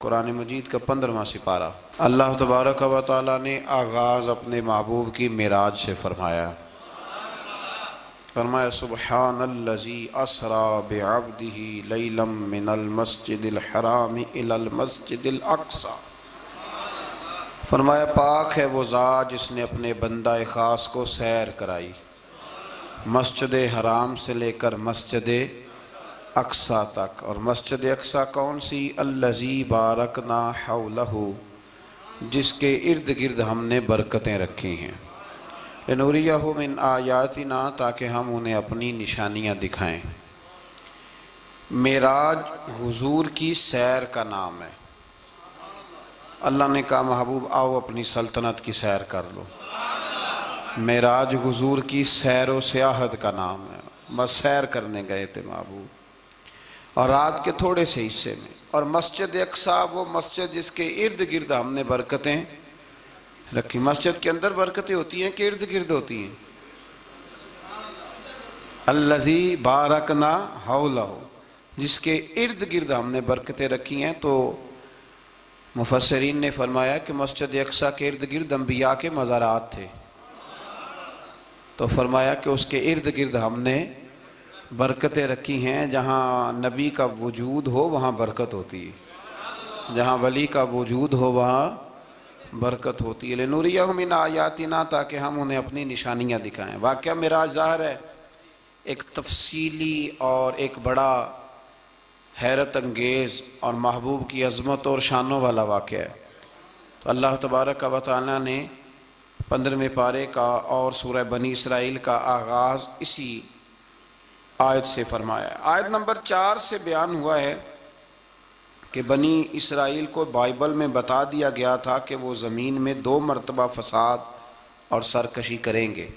قرآن مجید کا 15واں سپارہ۔ اللہ تبارک و تعالیٰ نے آغاز اپنے محبوب کی معراج سے فرمایا۔ سبحان الذی اسری بعبدہ لیلا من المسجد الحرام الی المسجد الاقصی۔ فرمایا پاک ہے وہ ذات جس نے اپنے بندہ خاص کو سیر کرائی مسجد حرام سے لے کر مسجد اقصی تک۔ اور مسجد اقصی کون سی؟ الذی بارکنا حولہ، جس کے ارد گرد ہم نے برکتیں رکھی ہیں۔ لنوریہ من آیاتنا، تاکہ ہم انہیں اپنی نشانیاں دکھائیں۔ معراج حضور کی سیر کا نام ہے۔ اللہ نے کہا محبوب آؤ اپنی سلطنت کی سیر کر لو۔ معراج حضور کی سیر و سیاحت کا نام ہے، بس سیر کرنے گئے تھے محبوب، اور رات کے تھوڑے سے حصے میں۔ اور مسجد اقصی وہ مسجد جس کے ارد گرد ہم نے برکتیں رکھی۔ مسجد کے اندر برکتیں ہوتی ہیں کہ ارد گرد ہوتی ہیں؟ الذی بارکنا حولہ، جس کے ارد گرد ہم نے برکتیں رکھی ہیں۔ تو مفسرین نے فرمایا کہ مسجد اقصی کے ارد گرد انبیاء کے مزارات تھے، تو فرمایا کہ اس کے ارد گرد ہم نے برکتیں رکھی ہیں۔ جہاں نبی کا وجود ہو وہاں برکت ہوتی ہے، جہاں ولی کا وجود ہو وہاں برکت ہوتی ہے۔ لنوریہ من آیاتنا، تاکہ ہم انہیں اپنی نشانیاں دکھائیں۔ واقعہ معراج ظاہر ہے ایک تفصیلی اور ایک بڑا حیرت انگیز اور محبوب کی عظمت اور شانوں والا واقعہ ہے۔ تو اللہ تبارک و تعالیٰ نے 15ویں پارے کا اور سورہ بنی اسرائیل کا آغاز اسی آیت سے فرمایا ہے۔ آیت نمبر 4 سے بیان ہوا ہے کہ بنی اسرائیل کو بائبل میں بتا دیا گیا تھا کہ وہ زمین میں 2 مرتبہ فساد اور سرکشی کریں گے۔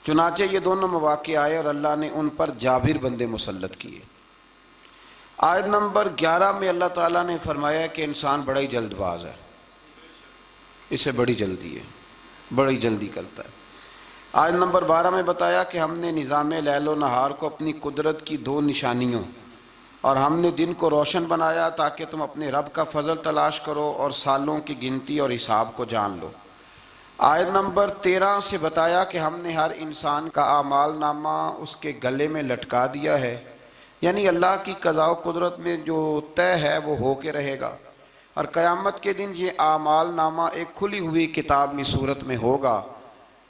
چنانچہ یہ دونوں مواقع آئے اور اللہ نے ان پر جابر بندے مسلط کیے۔ آیت نمبر 11 میں اللہ تعالیٰ نے فرمایا کہ انسان بڑا ہی جلد باز ہے، اسے بڑی جلدی ہے، بڑی جلدی کرتا ہے۔ آیت نمبر 12 میں بتایا کہ ہم نے نظام لیل و نہار کو اپنی قدرت کی 2 نشانیوں، اور ہم نے دن کو روشن بنایا تاکہ تم اپنے رب کا فضل تلاش کرو اور سالوں کی گنتی اور حساب کو جان لو۔ آیت نمبر 13 سے بتایا کہ ہم نے ہر انسان کا اعمال نامہ اس کے گلے میں لٹکا دیا ہے، یعنی اللہ کی قضاء و قدرت میں جو طے ہے وہ ہو کے رہے گا، اور قیامت کے دن یہ اعمال نامہ ایک کھلی ہوئی کتاب کی صورت میں ہوگا۔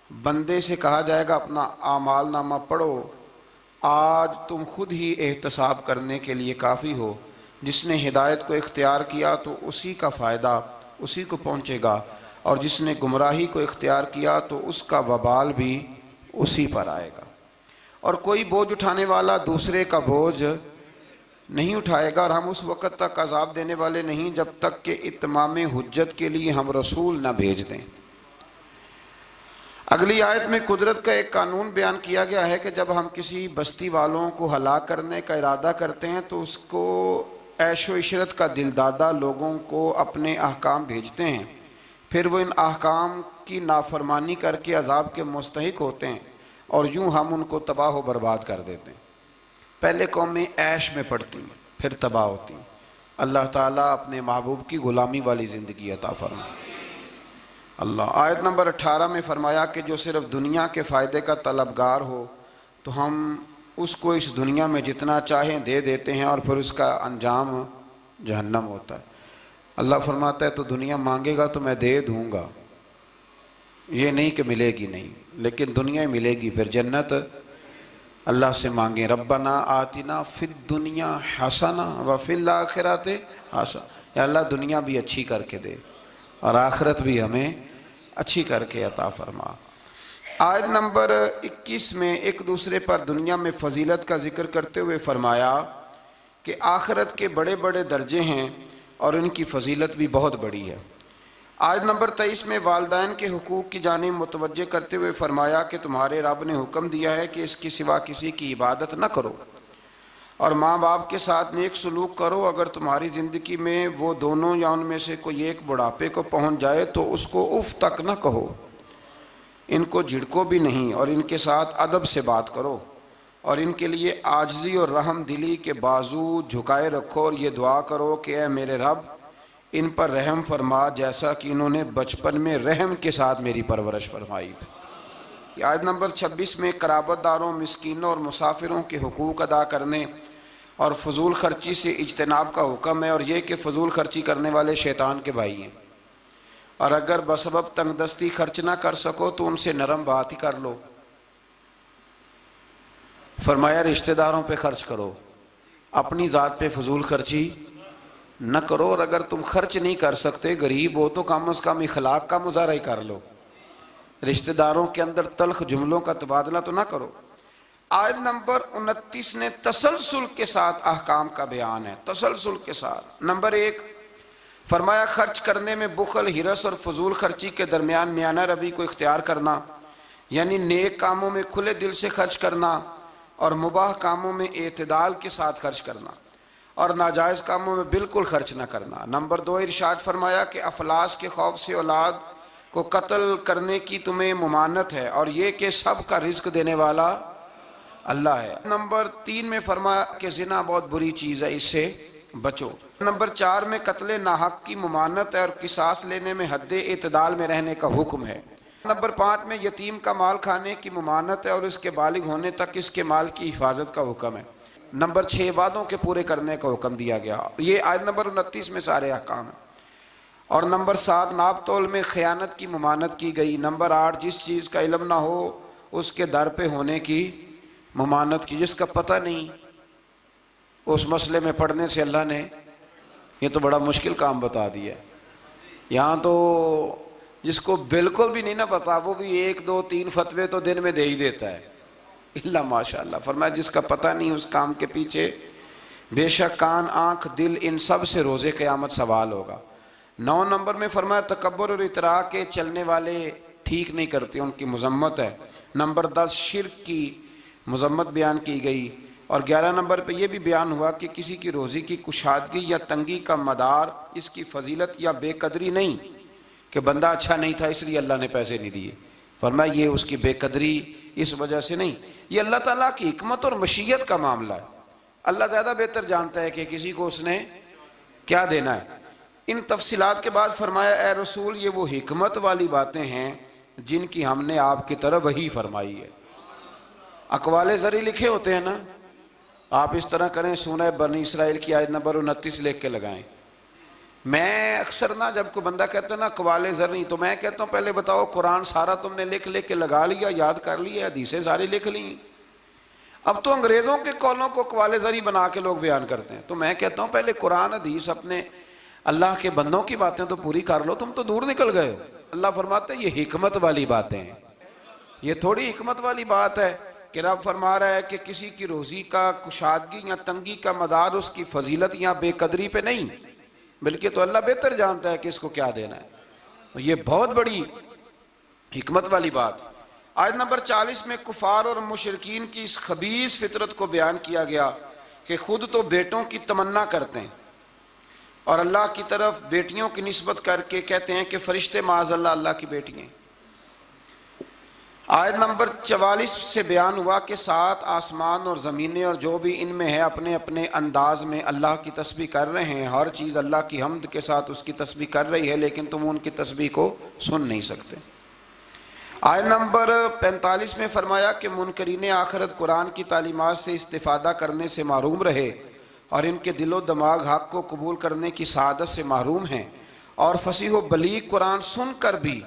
بندے سے کہا جائے گا اپنا اعمال نامہ پڑھو، آج تم خود ہی احتساب کرنے کے لیے کافی ہو۔ جس نے ہدایت کو اختیار کیا تو اسی کا فائدہ اسی کو پہنچے گا، اور جس نے گمراہی کو اختیار کیا تو اس کا وبال بھی اسی پر آئے گا۔ اور کوئی بوجھ اٹھانے والا دوسرے کا بوجھ نہیں اٹھائے گا، اور ہم اس وقت تک عذاب دینے والے نہیں جب تک کہ اتمام حجت کے لیے ہم رسول نہ بھیج دیں۔ اگلی آیت میں قدرت کا ایک قانون بیان کیا گیا ہے کہ جب ہم کسی بستی والوں کو ہلاک کرنے کا ارادہ کرتے ہیں تو اس کو عیش و عشرت کا دل دادہ لوگوں کو اپنے احکام بھیجتے ہیں، پھر وہ ان احکام کی نافرمانی کر کے عذاب کے مستحق ہوتے ہیں، اور یوں ہم ان کو تباہ و برباد کر دیتے ہیں۔ پہلے قومیں عیش میں پڑتی ہیں پھر تباہ ہوتی ہیں۔ اللہ تعالیٰ اپنے محبوب کی غلامی والی زندگی عطا فرمائے۔ اللہ آیت نمبر 18 میں فرمایا کہ جو صرف دنیا کے فائدے کا طلبگار ہو تو ہم اس کو اس دنیا میں جتنا چاہیں دے دیتے ہیں، اور پھر اس کا انجام جہنم ہوتا ہے۔ اللہ فرماتا ہے تو دنیا مانگے گا تو میں دے دوں گا، یہ نہیں کہ ملے گی نہیں، لیکن دنیا ملے گی، پھر جنت اللہ سے مانگیں ربنا آتنا فی الدنیا حسنہ وفی الآخرۃ حسنہ، یا اللہ دنیا بھی اچھی کر کے دے اور آخرت بھی ہمیں اچھی کر کے عطا فرما۔ آیت نمبر 21 میں ایک دوسرے پر دنیا میں فضیلت کا ذکر کرتے ہوئے فرمایا کہ آخرت کے بڑے بڑے درجے ہیں اور ان کی فضیلت بھی بہت بڑی ہے۔ آیت نمبر 23 میں والدین کے حقوق کی جانب متوجہ کرتے ہوئے فرمایا کہ تمہارے رب نے حکم دیا ہے کہ اس کے سوا کسی کی عبادت نہ کرو، اور ماں باپ کے ساتھ نیک سلوک کرو۔ اگر تمہاری زندگی میں وہ دونوں یا ان میں سے کوئی ایک بڑھاپے کو پہنچ جائے تو اس کو اف تک نہ کہو، ان کو جھڑکو بھی نہیں، اور ان کے ساتھ ادب سے بات کرو، اور ان کے لیے عاجزی اور رحم دلی کے بازو جھکائے رکھو، اور یہ دعا کرو کہ اے میرے رب ان پر رحم فرما جیسا کہ انہوں نے بچپن میں رحم کے ساتھ میری پرورش فرمائی تھی۔ آیت نمبر 26 میں قرابت داروں، مسکینوں اور مسافروں کے حقوق ادا کرنے اور فضول خرچی سے اجتناب کا حکم ہے، اور یہ کہ فضول خرچی کرنے والے شیطان کے بھائی ہیں، اور اگر بسبب تنگ دستی خرچ نہ کر سکو تو ان سے نرم بات ہی کر لو۔ فرمایا رشتہ داروں پہ خرچ کرو، اپنی ذات پہ فضول خرچی نہ کرو، اور اگر تم خرچ نہیں کر سکتے، غریب ہو، تو کم از کم اخلاق کا مظاہرہ ہی کر لو، رشتہ داروں کے اندر تلخ جملوں کا تبادلہ تو نہ کرو۔ آیت نمبر 29 نے تسلسل کے ساتھ احکام کا بیان ہے، تسلسل کے ساتھ۔ نمبر 1 فرمایا خرچ کرنے میں بخل، ہرس اور فضول خرچی کے درمیان میانہ روی کو اختیار کرنا، یعنی نیک کاموں میں کھلے دل سے خرچ کرنا اور مباح کاموں میں اعتدال کے ساتھ خرچ کرنا، اور ناجائز کاموں میں بالکل خرچ نہ کرنا۔ نمبر 2 ارشاد فرمایا کہ افلاس کے خوف سے اولاد کو قتل کرنے کی تمہیں ممانعت ہے، اور یہ کہ سب کا رزق دینے والا اللہ ہے۔ نمبر 3 میں فرمایا کہ زنا بہت بری چیز ہے، اس سے بچو۔ نمبر 4 میں قتل ناحق کی ممانعت ہے، اور قصاص لینے میں حد اعتدال میں رہنے کا حکم ہے۔ نمبر 5 میں یتیم کا مال کھانے کی ممانعت ہے، اور اس کے بالغ ہونے تک اس کے مال کی حفاظت کا حکم ہے۔ نمبر 6 وعدوں کے پورے کرنے کا حکم دیا گیا، یہ آیت نمبر 29 میں سارے احکام ہیں۔ اور نمبر 7 ناپ تول میں خیانت کی ممانعت کی گئی۔ نمبر 8 جس چیز کا علم نہ ہو اس کے در پہ ہونے کی ممانعت کی، جس کا پتہ نہیں اس مسئلے میں پڑھنے سے اللہ نے یہ تو بڑا مشکل کام بتا دیا ہے۔ یہاں تو جس کو بالکل بھی نہیں نہ پتا وہ بھی 1 2 3 فتوے تو دن میں دے ہی دیتا ہے، اللہ ماشاءاللہ۔ فرمایا جس کا پتہ نہیں اس کام کے پیچھے بے شک کان، آنکھ، دل ان سب سے روز قیامت سوال ہوگا۔ 9 نمبر میں فرمایا تکبر اور اطراء کے چلنے والے ٹھیک نہیں کرتے، ان کی مذمت ہے۔ نمبر 10 شرک کی مذمت بیان کی گئی، اور 11 نمبر پہ یہ بھی بیان ہوا کہ کسی کی روزی کی کشادگی یا تنگی کا مدار اس کی فضیلت یا بے قدری نہیں کہ بندہ اچھا نہیں تھا اس لیے اللہ نے پیسے نہیں دیے۔ فرمایا یہ اس کی بے قدری اس وجہ سے نہیں، یہ اللہ تعالیٰ کی حکمت اور مشیت کا معاملہ ہے۔ اللہ زیادہ بہتر جانتا ہے کہ کسی کو اس نے کیا دینا ہے۔ ان تفصیلات کے بعد فرمایا اے رسول یہ وہ حکمت والی باتیں ہیں جن کی ہم نے آپ کی طرف وحی فرمائی ہے۔ اقوال زری لکھے ہوتے ہیں نا، آپ اس طرح کریں سورہ بنی اسرائیل کی آیت نمبر 29 لکھ کے لگائیں۔ میں اکثر نا جب کوئی بندہ کہتا ہے نا اقوال زری، تو میں کہتا ہوں پہلے بتاؤ قرآن سارا تم نے لکھ کے لگا لیا، یاد کر لیا، حدیثیں ساری لکھ لی؟ اب تو انگریزوں کے قولوں کو اقوال زری بنا کے لوگ بیان کرتے ہیں۔ تو میں کہتا ہوں پہلے قرآن حدیث اپنے اللہ کے بندوں کی باتیں تو پوری کر لو، تم تو دور نکل گئے ہو۔ اللہ فرماتا ہے یہ حکمت والی باتیں ہیں، یہ تھوڑی حکمت والی بات ہے کہ رب فرما رہا ہے کہ کسی کی روزی کا کشادگی یا تنگی کا مدار اس کی فضیلت یا بے قدری پہ نہیں، بلکہ تو اللہ بہتر جانتا ہے کہ اس کو کیا دینا ہے۔ یہ بہت بڑی حکمت والی بات۔ آیت نمبر 40 میں کفار اور مشرکین کی اس خبیث فطرت کو بیان کیا گیا کہ خود تو بیٹوں کی تمنا کرتے ہیں اور اللہ کی طرف بیٹیوں کی نسبت کر کے کہتے ہیں کہ فرشتے معاذ اللہ اللہ کی بیٹی ہیں۔ آیت نمبر 44 سے بیان ہوا کہ 7 آسمان اور زمینیں اور جو بھی ان میں ہے اپنے اپنے انداز میں اللہ کی تسبیح کر رہے ہیں، ہر چیز اللہ کی حمد کے ساتھ اس کی تسبیح کر رہی ہے، لیکن تم ان کی تسبیح کو سن نہیں سکتے۔ آیت نمبر 45 میں فرمایا کہ منکرین آخرت قرآن کی تعلیمات سے استفادہ کرنے سے محروم رہے اور ان کے دل و دماغ حق کو قبول کرنے کی سعادت سے محروم ہیں، اور فصیح و بلیغ قرآن سن کر بھی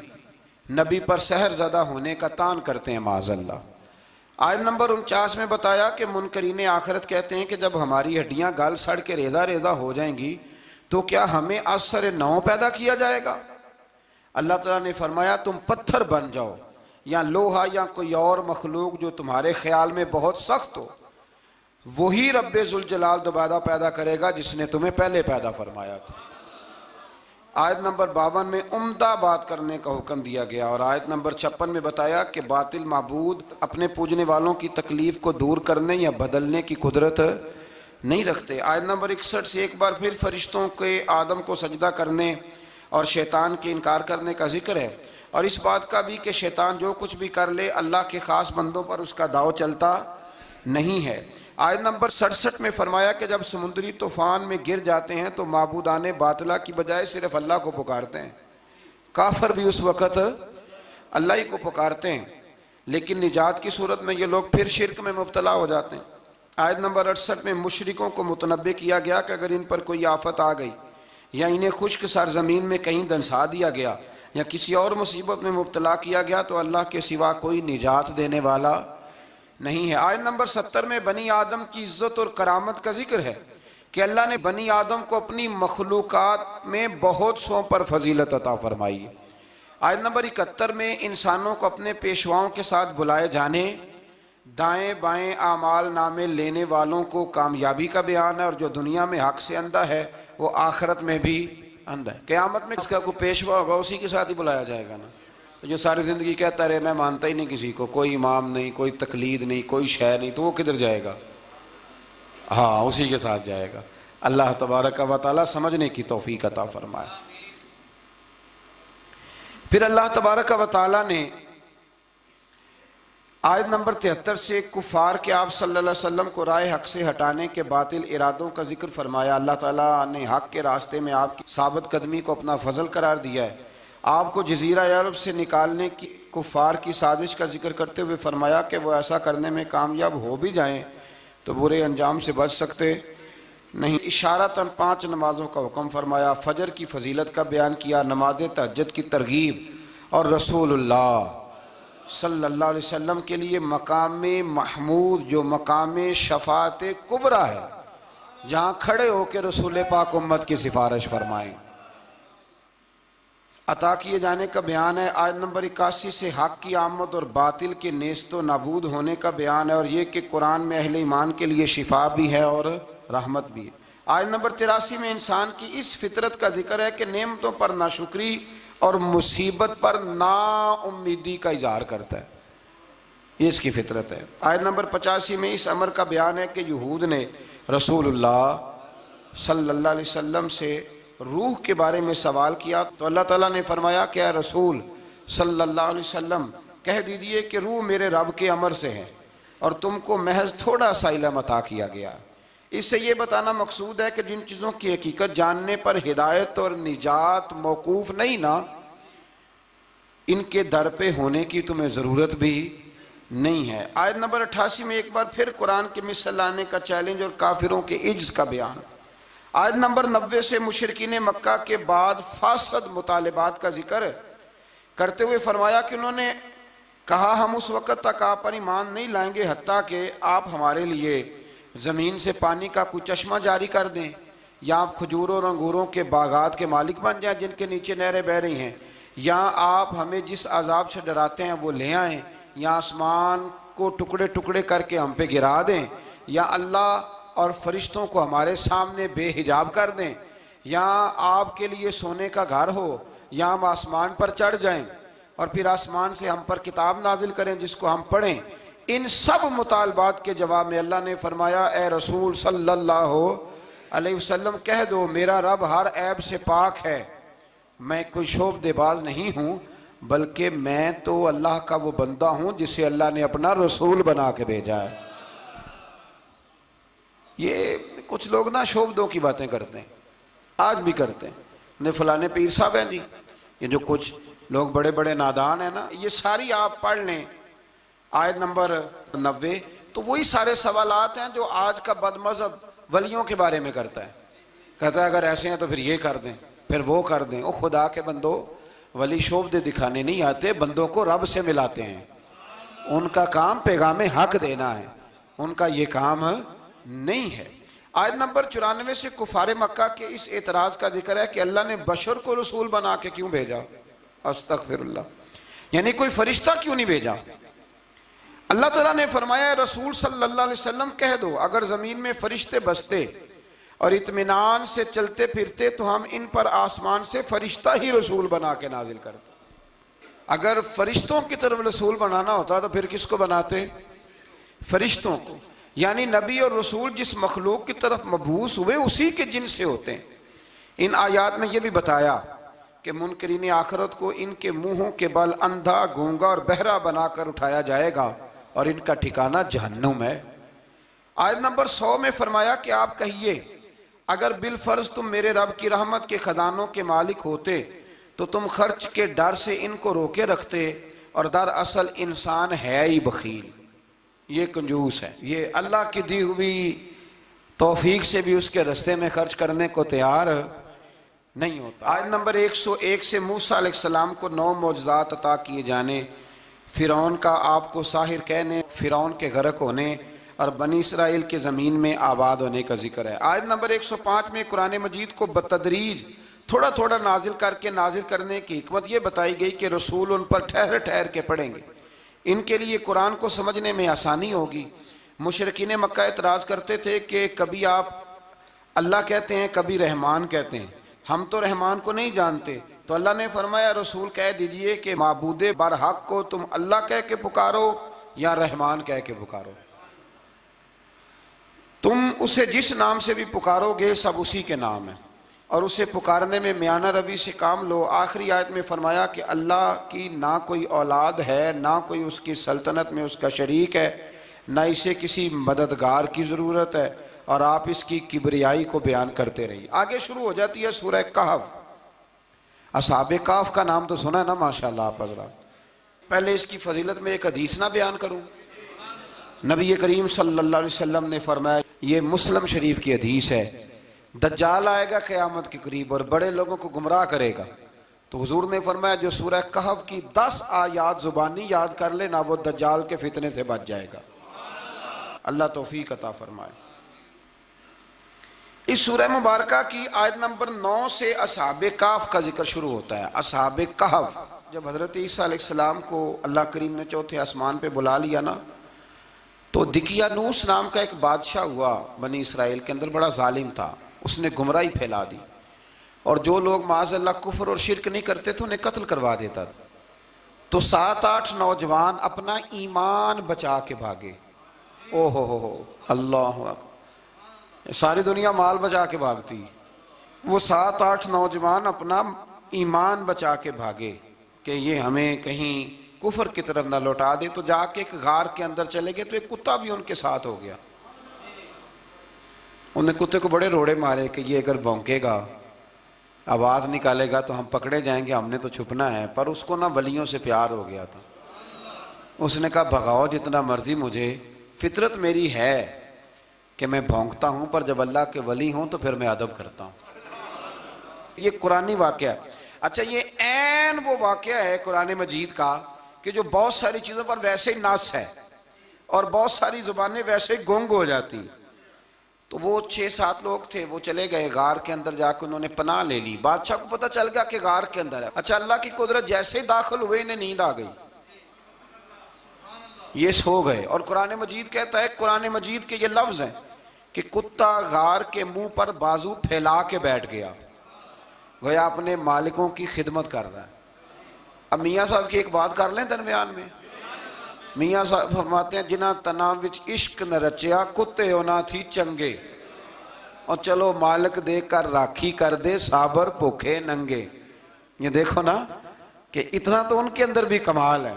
نبی پر سحر زدہ ہونے کا تان کرتے ہیں معاذ اللہ۔ آیت نمبر 49 میں بتایا کہ منکرین آخرت کہتے ہیں کہ جب ہماری ہڈیاں گل سڑ کے ریزہ ریزہ ہو جائیں گی تو کیا ہمیں از سر نو پیدا کیا جائے گا؟ اللہ تعالیٰ نے فرمایا تم پتھر بن جاؤ یا لوہا یا کوئی اور مخلوق جو تمہارے خیال میں بہت سخت ہو، وہی رب ذوالجلال دوبارہ پیدا کرے گا جس نے تمہیں پہلے پیدا فرمایا تھا۔ آیت نمبر 52 میں عمدہ بات کرنے کا حکم دیا گیا، اور آیت نمبر 56 میں بتایا کہ باطل معبود اپنے پوجنے والوں کی تکلیف کو دور کرنے یا بدلنے کی قدرت نہیں رکھتے۔ آیت نمبر 61 سے ایک بار پھر فرشتوں کے آدم کو سجدہ کرنے اور شیطان کے انکار کرنے کا ذکر ہے، اور اس بات کا بھی کہ شیطان جو کچھ بھی کر لے اللہ کے خاص بندوں پر اس کا داؤ چلتا نہیں ہے۔ آیت نمبر 67 میں فرمایا کہ جب سمندری طوفان میں گر جاتے ہیں تو معبودان باطلہ کی بجائے صرف اللہ کو پکارتے ہیں. کافر بھی اس وقت اللہ ہی کو پکارتے ہیں، لیکن نجات کی صورت میں یہ لوگ پھر شرک میں مبتلا ہو جاتے ہیں. آیت نمبر 68 میں مشرکوں کو متنبہ کیا گیا کہ اگر ان پر کوئی آفت آ گئی یا انہیں خشک سرزمین میں کہیں دنسا دیا گیا یا کسی اور مصیبت میں مبتلا کیا گیا تو اللہ کے سوا کوئی نجات دینے والا نہیں ہے. آیت نمبر 70 میں بنی آدم کی عزت اور کرامت کا ذکر ہے کہ اللہ نے بنی آدم کو اپنی مخلوقات میں بہت سوں پر فضیلت عطا فرمائی ہے. آیت نمبر 71 میں انسانوں کو اپنے پیشواؤں کے ساتھ بلائے جانے، دائیں بائیں اعمال نامے لینے والوں کو کامیابی کا بیان ہے، اور جو دنیا میں حق سے اندھا ہے وہ آخرت میں بھی اندھا ہے. قیامت میں اس کا کوئی پیشوا ہوگا اسی کے ساتھ ہی بلایا جائے گا نا. تو جو ساری زندگی کہتا رہے میں مانتا ہی نہیں کسی کو، کوئی امام نہیں، کوئی تقلید نہیں، کوئی شے نہیں، تو وہ کدھر جائے گا؟ ہاں اسی کے ساتھ جائے گا. اللہ تبارک و تعالی سمجھنے کی توفیق عطا فرمائے. پھر اللہ تبارک و تعالی نے آیت نمبر 73 سے کفار کے آپ صلی اللہ علیہ وسلم کو رائے حق سے ہٹانے کے باطل ارادوں کا ذکر فرمایا. اللہ تعالیٰ نے حق کے راستے میں آپ کی ثابت قدمی کو اپنا فضل قرار دیا ہے. آپ کو جزیرہ عرب سے نکالنے کی کفار کی سازش کا ذکر کرتے ہوئے فرمایا کہ وہ ایسا کرنے میں کامیاب ہو بھی جائیں تو برے انجام سے بچ سکتے نہیں. اشارتاً 5 نمازوں کا حکم فرمایا، فجر کی فضیلت کا بیان کیا، نماز تہجد کی ترغیب، اور رسول اللہ صلی اللہ علیہ وسلم کے لیے مقام محمود جو مقام شفاعت کبریٰ ہے، جہاں کھڑے ہو کے رسول پاک امت کی سفارش فرمائیں، عطا کیے جانے کا بیان ہے. آیت نمبر 81 سے حق کی آمد اور باطل کے نیست و نابود ہونے کا بیان ہے، اور یہ کہ قرآن میں اہل ایمان کے لیے شفا بھی ہے اور رحمت بھی ہے. آیت نمبر 83 میں انسان کی اس فطرت کا ذکر ہے کہ نعمتوں پر ناشکری اور مصیبت پر نا امیدی کا اظہار کرتا ہے، یہ اس کی فطرت ہے. آیت نمبر 85 میں اس امر کا بیان ہے کہ یہود نے رسول اللہ صلی اللہ علیہ وسلم سے روح کے بارے میں سوال کیا تو اللہ تعالیٰ نے فرمایا کہ اے رسول صلی اللہ علیہ وسلم کہہ دیجئے کہ روح میرے رب کے امر سے ہے اور تم کو محض تھوڑا سا علم عطا کیا گیا. اس سے یہ بتانا مقصود ہے کہ جن چیزوں کی حقیقت جاننے پر ہدایت اور نجات موقوف نہیں نا، ان کے در پہ ہونے کی تمہیں ضرورت بھی نہیں ہے. آیت نمبر 88 میں ایک بار پھر قرآن کے مثل لانے کا چیلنج اور کافروں کے عجز کا بیان. آیت نمبر 90 سے مشرکین مکہ کے بعد فاسد مطالبات کا ذکر کرتے ہوئے فرمایا کہ انہوں نے کہا ہم اس وقت تک آپ پر ایمان نہیں لائیں گے حتیٰ کہ آپ ہمارے لیے زمین سے پانی کا کوئی چشمہ جاری کر دیں، یا آپ کھجوروں اور انگوروں کے باغات کے مالک بن جائیں جن کے نیچے نہریں بہہ رہی ہیں، یا آپ ہمیں جس عذاب سے ڈراتے ہیں وہ لے آئیں، یا آسمان کو ٹکڑے ٹکڑے کر کے ہم پہ گرا دیں، یا اللہ اور فرشتوں کو ہمارے سامنے بے حجاب کر دیں، یا آپ کے لیے سونے کا گھر ہو، یا ہم آسمان پر چڑھ جائیں اور پھر آسمان سے ہم پر کتاب نازل کریں جس کو ہم پڑھیں. ان سب مطالبات کے جواب میں اللہ نے فرمایا اے رسول صلی اللہ علیہ وسلم کہہ دو میرا رب ہر عیب سے پاک ہے، میں کوئی شعبدے باز نہیں ہوں، بلکہ میں تو اللہ کا وہ بندہ ہوں جسے اللہ نے اپنا رسول بنا کے بھیجا ہے. یہ کچھ لوگ نا شعبدوں کی باتیں کرتے ہیں، آج بھی کرتے ہیں، فلانے پیر صاحب ہیں جی، یہ جو کچھ لوگ بڑے بڑے نادان ہیں نا، یہ ساری آپ پڑھ لیں آیت نمبر 90، تو وہی سارے سوالات ہیں جو آج کا بد مذہب ولیوں کے بارے میں کرتا ہے. کہتا ہے اگر ایسے ہیں تو پھر یہ کر دیں، پھر وہ کر دیں. او خدا کے بندو، ولی شعبدے دکھانے نہیں آتے، بندوں کو رب سے ملاتے ہیں. ان کا کام پیغام حق دینا ہے، ان کا یہ کام نہیں ہے. آیت نمبر 94 سے کفار مکہ کے اس اعتراض کا ذکر ہے کہ اللہ نے بشر کو رسول بنا کے کیوں بھیجا؟ استغفر اللہ، یعنی کوئی فرشتہ کیوں نہیں بھیجا؟ اللہ تعالیٰ نے فرمایا رسول صلی اللہ علیہ وسلم کہہ دو اگر زمین میں فرشتے بستے اور اطمینان سے چلتے پھرتے تو ہم ان پر آسمان سے فرشتہ ہی رسول بنا کے نازل کرتے. اگر فرشتوں کی طرف رسول بنانا ہوتا تو پھر کس کو بناتے؟ فرشتوں کو. یعنی نبی اور رسول جس مخلوق کی طرف مبعوث ہوئے اسی کے جن سے ہوتے ہیں. ان آیات میں یہ بھی بتایا کہ منکرین آخرت کو ان کے منہوں کے بل اندھا، گونگا اور بہرا بنا کر اٹھایا جائے گا اور ان کا ٹھکانہ جہنم ہے. آیت نمبر 100 میں فرمایا کہ آپ کہیے اگر بالفرض تم میرے رب کی رحمت کے خزانوں کے مالک ہوتے تو تم خرچ کے ڈر سے ان کو روکے رکھتے، اور دراصل انسان ہے ہی بخیل، یہ کنجوس ہے، یہ اللہ کی دی ہوئی توفیق سے بھی اس کے رستے میں خرچ کرنے کو تیار نہیں ہوتا۔ آیت نمبر 101 سے موسیٰ علیہ السلام کو 9 معجزات عطا کیے جانے، فرعون کا آپ کو ساحر کہنے، فرعون کے غرق ہونے اور بنی اسرائیل کے زمین میں آباد ہونے کا ذکر ہے۔ آیت نمبر 105 میں قرآن مجید کو بتدریج تھوڑا تھوڑا نازل کر کے نازل کرنے کی حکمت یہ بتائی گئی کہ رسول ان پر ٹھہر ٹھہر کے پڑھیں گے، ان کے لیے قرآن کو سمجھنے میں آسانی ہوگی۔ مشرکین مکہ اعتراض کرتے تھے کہ کبھی آپ اللہ کہتے ہیں کبھی رحمان کہتے ہیں، ہم تو رحمان کو نہیں جانتے، تو اللہ نے فرمایا رسول کہہ دیجئے کہ معبود برحق کو تم اللہ کہہ کے پکارو یا رحمان کہہ کے پکارو، تم اسے جس نام سے بھی پکارو گے سب اسی کے نام ہے، اور اسے پکارنے میں میانہ روی سے کام لو۔ آخری آیت میں فرمایا کہ اللہ کی نہ کوئی اولاد ہے، نہ کوئی اس کی سلطنت میں اس کا شریک ہے، نہ اسے کسی مددگار کی ضرورت ہے، اور آپ اس کی کبریائی کو بیان کرتے رہیے۔ آگے شروع ہو جاتی ہے سورہ کہف۔ اصحاب کہف کا نام تو سنا نا ماشاءاللہ آپ حضرات۔ پہلے اس کی فضیلت میں ایک حدیث نہ بیان کروں؟ نبی کریم صلی اللہ علیہ وسلم نے فرمایا، یہ مسلم شریف کی حدیث ہے، دجال آئے گا قیامت کے قریب اور بڑے لوگوں کو گمراہ کرے گا، تو حضور نے فرمایا جو سورہ کہف کی 10 آیات زبانی یاد کر لے نہ وہ دجال کے فتنے سے بچ جائے گا۔ اللہ توفیق عطا فرمائے۔ اس سورہ مبارکہ کی آیت نمبر 9 سے اصحاب کہف کا ذکر شروع ہوتا ہے۔ اصحاب کہف، جب حضرت عیسیٰ علیہ السلام کو اللہ کریم نے چوتھے آسمان پہ بلا لیا نا، تو دقیانوس نام کا ایک بادشاہ ہوا بنی اسرائیل کے اندر، بڑا ظالم تھا، اس نے گمراہی پھیلا دی، اور جو لوگ معاذ اللہ کفر اور شرک نہیں کرتے تھے انہیں قتل کروا دیتا تھا۔ تو 7-8 نوجوان اپنا ایمان بچا کے بھاگے۔ او ہو اللہ اکبر، ساری دنیا مال بچا کے بھاگتی، وہ 7-8 نوجوان اپنا ایمان بچا کے بھاگے کہ یہ ہمیں کہیں کفر کی طرف نہ لوٹا دے، تو جا کے ایک غار کے اندر چلے گئے، تو ایک کتا بھی ان کے ساتھ ہو گیا۔ انہیں کتے کو بڑے روڑے مارے کہ یہ اگر بھونکے گا آواز نکالے گا تو ہم پکڑے جائیں گے، ہم نے تو چھپنا ہے، پر اس کو نہ ولیوں سے پیار ہو گیا تھا۔ اس نے کہا بھگاؤ جتنا مرضی مجھے، فطرت میری ہے کہ میں بھونکتا ہوں، پر جب اللہ کے ولی ہوں تو پھر میں ادب کرتا ہوں۔ یہ قرآنی واقعہ ہے۔ اچھا، یہ عین وہ واقعہ ہے قرآن مجید کا کہ جو بہت ساری چیزوں پر ویسے ہی نص ہے اور بہت ساری زبانیں ویسے ہی گنگ ہو جاتی۔ تو وہ 6-7 لوگ تھے، وہ چلے گئے غار کے اندر، جا کے انہوں نے پناہ لے لی۔ بادشاہ کو پتہ چل گیا کہ غار کے اندر ہے۔ اچھا، اللہ کی قدرت، جیسے ہی داخل ہوئے انہیں نیند آ گئی، یہ سو گئے۔ اور قرآن مجید کہتا ہے، قرآن مجید کے یہ لفظ ہیں کہ کتا غار کے منہ پر بازو پھیلا کے بیٹھ گیا، گویا اپنے مالکوں کی خدمت کر رہا ہے۔ اب میاں صاحب کی ایک بات کر لیں درمیان میں۔ میاں صاحب فرماتے ہیں جنہ تنا وچ عشق نہ رچیا، کتے ہونا تھی چنگے، اور چلو مالک دے کر راکھی کر دے، صابر بھوکے ننگے۔ یہ دیکھو نا کہ اتنا تو ان کے اندر بھی کمال ہے،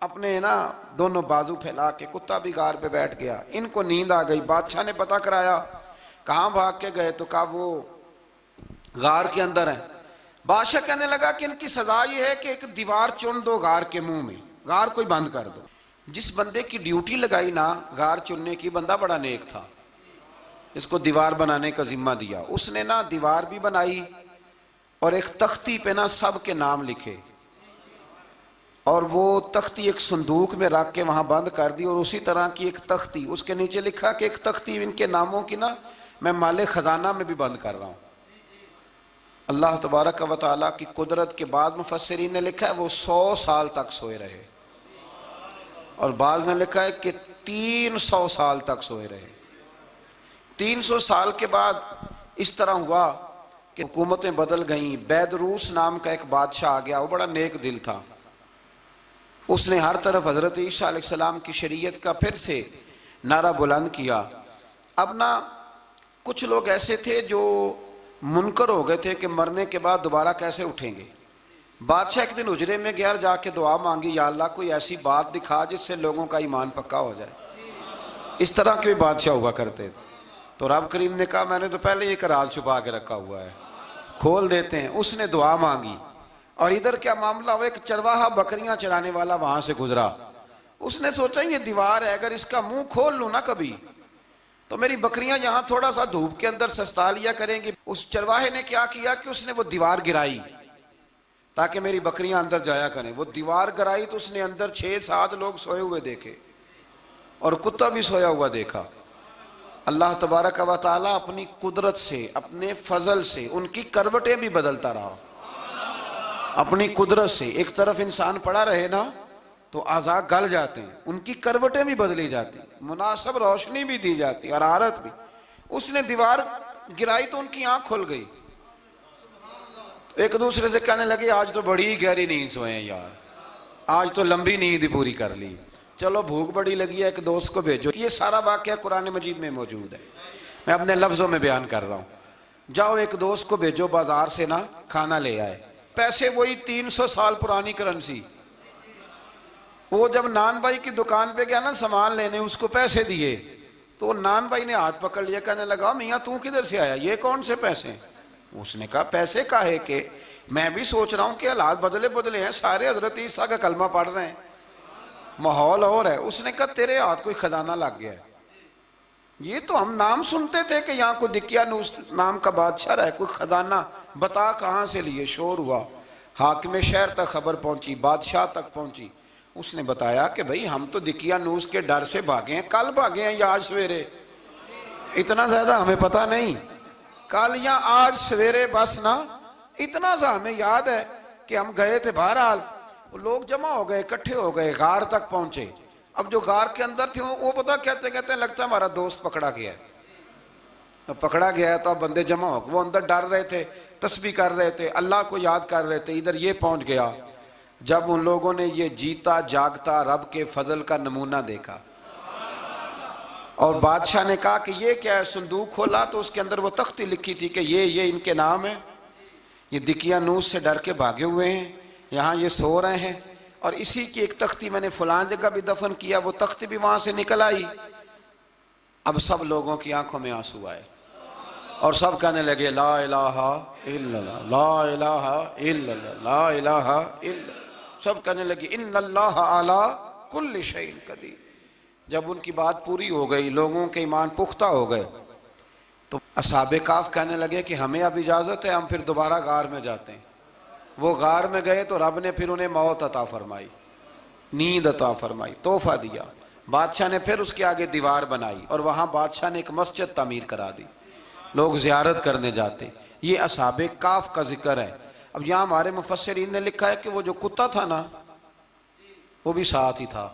اپنے نا دونوں بازو پھیلا کے، کتا بھی غار پہ بیٹھ گیا، ان کو نیند آ گئی۔ بادشاہ نے پتہ کرایا کہاں بھاگ کے گئے، تو کہا وہ غار کے اندر ہیں۔ بادشاہ کہنے لگا کہ ان کی سزا یہ ہے کہ ایک دیوار چن دو غار کے منہ میں، غار کوئی بند کر دو۔ جس بندے کی ڈیوٹی لگائی نا غار چننے کی، بندہ بڑا نیک تھا، اس کو دیوار بنانے کا ذمہ دیا، اس نے نا دیوار بھی بنائی اور ایک تختی پہ نا سب کے نام لکھے، اور وہ تختی ایک صندوق میں رکھ کے وہاں بند کر دی، اور اسی طرح کی ایک تختی اس کے نیچے لکھا کہ ایک تختی ان کے ناموں کی نا میں مال خزانہ میں بھی بند کر رہا ہوں۔ اللہ تبارک و تعالیٰ کی قدرت کے بعد مفسرین نے لکھا ہے وہ 100 سال تک سوئے رہے، اور بعض نے لکھا ہے کہ 300 سال تک سوئے رہے۔ 300 سال کے بعد اس طرح ہوا کہ حکومتیں بدل گئیں۔ بیدروس نام کا ایک بادشاہ آ گیا، وہ بڑا نیک دل تھا، اس نے ہر طرف حضرت عیسیٰ علیہ السلام کی شریعت کا پھر سے نعرہ بلند کیا۔ اب نا کچھ لوگ ایسے تھے جو منکر ہو گئے تھے کہ مرنے کے بعد دوبارہ کیسے اٹھیں گے۔ بادشاہ ایک دن حجرے میں گیا، جا کے دعا مانگی، یا اللہ کوئی ایسی بات دکھا جس سے لوگوں کا ایمان پکا ہو جائے۔ اس طرح کے بھی بادشاہ ہوا کرتے تھے. تو رب کریم نے کہا میں نے تو پہلے ایک راز چھپا کے رکھا ہوا ہے, کھول دیتے ہیں. اس نے دعا مانگی, اور ادھر کیا معاملہ ہوا, ایک چرواہا بکریاں چرانے والا وہاں سے گزرا. اس نے سوچا یہ دیوار ہے, اگر اس کا منہ کھول لوں نا کبھی تو میری بکریاں یہاں تھوڑا سا دھوپ کے اندر سستا لیا کریں گی. اس چرواہے نے کیا کیا کہ اس نے وہ دیوار گرائی تاکہ میری بکریاں اندر جایا کریں. وہ دیوار گرائی تو اس نے اندر 6-7 لوگ سوئے ہوئے دیکھے اور کتا بھی سویا ہوا دیکھا. اللہ تبارک و تعالیٰ اپنی قدرت سے, اپنے فضل سے ان کی کروٹیں بھی بدلتا رہا. اپنی قدرت سے ایک طرف انسان پڑا رہے نا تو اعضاء گل جاتے ہیں, ان کی کروٹیں بھی بدلی جاتی, مناسب روشنی بھی دی جاتی, حرارت بھی. اس نے دیوار گرائی تو ان کی آنکھ کھل گئی. ایک دوسرے سے کہنے لگے آج تو بڑی گہری نیند سوئے ہیں یار, آج تو لمبی نیند پوری کر لی. چلو بھوک بڑی لگی ہے, ایک دوست کو بھیجو. یہ سارا واقعہ قرآن مجید میں موجود ہے, میں اپنے لفظوں میں بیان کر رہا ہوں. جاؤ ایک دوست کو بھیجو بازار سے نا کھانا لے آئے. پیسے وہی 300 سال پرانی کرنسی. وہ جب نان بھائی کی دکان پہ گیا نا سامان لینے, اس کو پیسے دیے تو نان بھائی نے ہاتھ پکڑ لیا, کہنے لگا میاں تو کدھر سے آیا, یہ کون سے پیسے؟ اس نے کہا پیسے کاہے کہ میں بھی سوچ رہا ہوں کہ حالات بدلے ہیں, سارے حضرت عیسیٰ کا کلمہ پڑھ رہے ہیں, ماحول اور ہے. اس نے کہا تیرے ہاتھ کوئی خزانہ لگ گیا ہے. یہ تو ہم نام سنتے تھے کہ یہاں کوئی دقیانوس نام کا بادشاہ رہا ہے, کوئی خزانہ, بتا کہاں سے لیے. شور ہوا, حاکم شہر تک خبر پہنچی, بادشاہ تک پہنچی. اس نے بتایا کہ بھئی ہم تو دقیانوس کے ڈر سے بھاگے ہیں, کل بھاگے ہیں یا آج سویرے, اتنا زیادہ ہمیں پتہ نہیں, کل یا آج سویرے بس نا. اتنا سا ہمیں یاد ہے کہ ہم گئے تھے. بہرحال لوگ جمع ہو گئے, اکٹھے ہو گئے, غار تک پہنچے. اب جو غار کے اندر تھے وہ پتہ کہتے لگتا ہے ہمارا دوست پکڑا گیا ہے. پکڑا گیا ہے تو اب بندے جمع ہو گئے. وہ اندر ڈر رہے تھے, تسبیح کر رہے تھے, اللہ کو یاد کر رہے تھے. ادھر یہ پہنچ گیا. جب ان لوگوں نے یہ جیتا جاگتا رب کے فضل کا نمونہ دیکھا اور بادشاہ نے کہا کہ یہ کیا ہے, صندوق کھولا تو اس کے اندر وہ تختی لکھی تھی کہ یہ ان کے نام ہے, یہ دقیانوس سے ڈر کے بھاگے ہوئے ہیں, یہاں یہ سو رہے ہیں, اور اسی کی ایک تختی میں نے فلان جگہ بھی دفن کیا. وہ تختی بھی وہاں سے نکل آئی. اب سب لوگوں کی آنکھوں میں آنسو آئے اور سب کہنے لگے لا الہ الا اللہ, لا الہ الا اللہ, لا الہ الا اللہ. سب کہنے لگے ان اللہ علی کل شیء قدیر. جب ان کی بات پوری ہو گئی, لوگوں کے ایمان پختہ ہو گئے, تو اصحاب کہف کہنے لگے کہ ہمیں اب اجازت ہے, ہم پھر دوبارہ غار میں جاتے ہیں. وہ غار میں گئے تو رب نے پھر انہیں موت عطا فرمائی, نیند عطا فرمائی, تحفہ دیا. بادشاہ نے پھر اس کے آگے دیوار بنائی اور وہاں بادشاہ نے ایک مسجد تعمیر کرا دی, لوگ زیارت کرنے جاتے. یہ اصحاب کہف کا ذکر ہے. اب یہاں ہمارے مفسرین نے لکھا ہے کہ وہ جو کتا تھا نا وہ بھی ساتھ ہی تھا.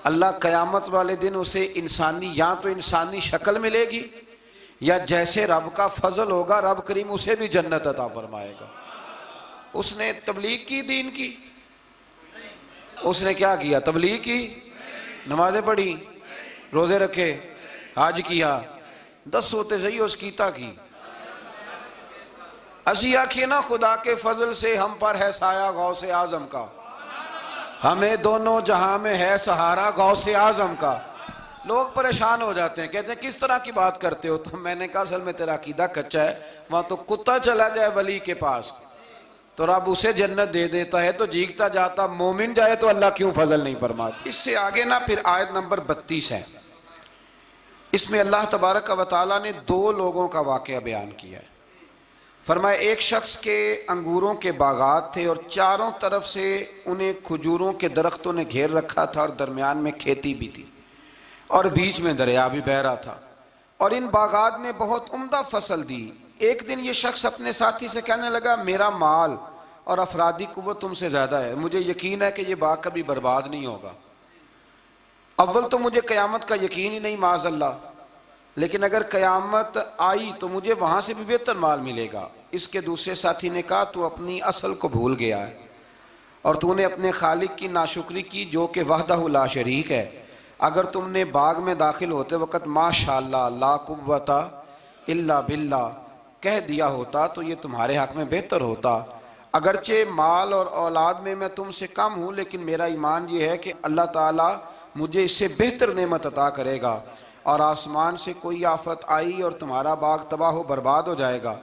اللہ قیامت والے دن اسے انسانی, یا تو انسانی شکل ملے گی یا جیسے رب کا فضل ہوگا رب کریم اسے بھی جنت عطا فرمائے گا. اس نے تبلیغ کی, دین کی, اس نے کیا کیا, تبلیغ کی, نمازیں پڑھی, روزے رکھے, حج کیا, 10 ہوتے صحیح اس کیتا کی. اسی آنکھیں نا خدا کے فضل سے ہم پر ہے سایہ غوث اعظم کا, ہمیں دونوں جہاں میں ہے سہارا غوث اعظم کا. لوگ پریشان ہو جاتے ہیں, کہتے ہیں کس طرح کی بات کرتے ہو, تو میں نے کہا اصل میں تیرا عقیدہ کچا ہے. وہاں تو کتا چلا جائے ولی کے پاس تو رب اسے جنت دے دیتا ہے, تو جیگتا جاتا مومن جائے تو اللہ کیوں فضل نہیں فرماتا. اس سے آگے نا پھر آیت نمبر 32 ہے, اس میں اللہ تبارک و تعالیٰ نے 2 لوگوں کا واقعہ بیان کیا ہے. فرمایا ایک شخص کے انگوروں کے باغات تھے اور چاروں طرف سے انہیں کھجوروں کے درختوں نے گھیر رکھا تھا, اور درمیان میں کھیتی بھی تھی اور بیچ میں دریا بھی بہہ رہا تھا, اور ان باغات نے بہت عمدہ فصل دی. ایک دن یہ شخص اپنے ساتھی سے کہنے لگا میرا مال اور افرادی قوت تم سے زیادہ ہے, مجھے یقین ہے کہ یہ باغ کبھی برباد نہیں ہوگا. اول تو مجھے قیامت کا یقین ہی نہیں معاذ اللہ, لیکن اگر قیامت آئی تو مجھے وہاں سے بھی بہتر مال ملے گا. اس کے دوسرے ساتھی نے کہا تو اپنی اصل کو بھول گیا ہے اور تو نے اپنے خالق کی ناشکری کی جو کہ وحدہ لا شریک ہے. اگر تم نے باغ میں داخل ہوتے وقت ماشاءاللہ لا قوت الا باللہ کہہ دیا ہوتا تو یہ تمہارے حق میں بہتر ہوتا. اگرچہ مال اور اولاد میں تم سے کم ہوں, لیکن میرا ایمان یہ ہے کہ اللہ تعالیٰ مجھے اس سے بہتر نعمت عطا کرے گا، اور آسمان سے کوئی آفت آئی اور تمہارا باغ تباہ و برباد ہو جائے گا،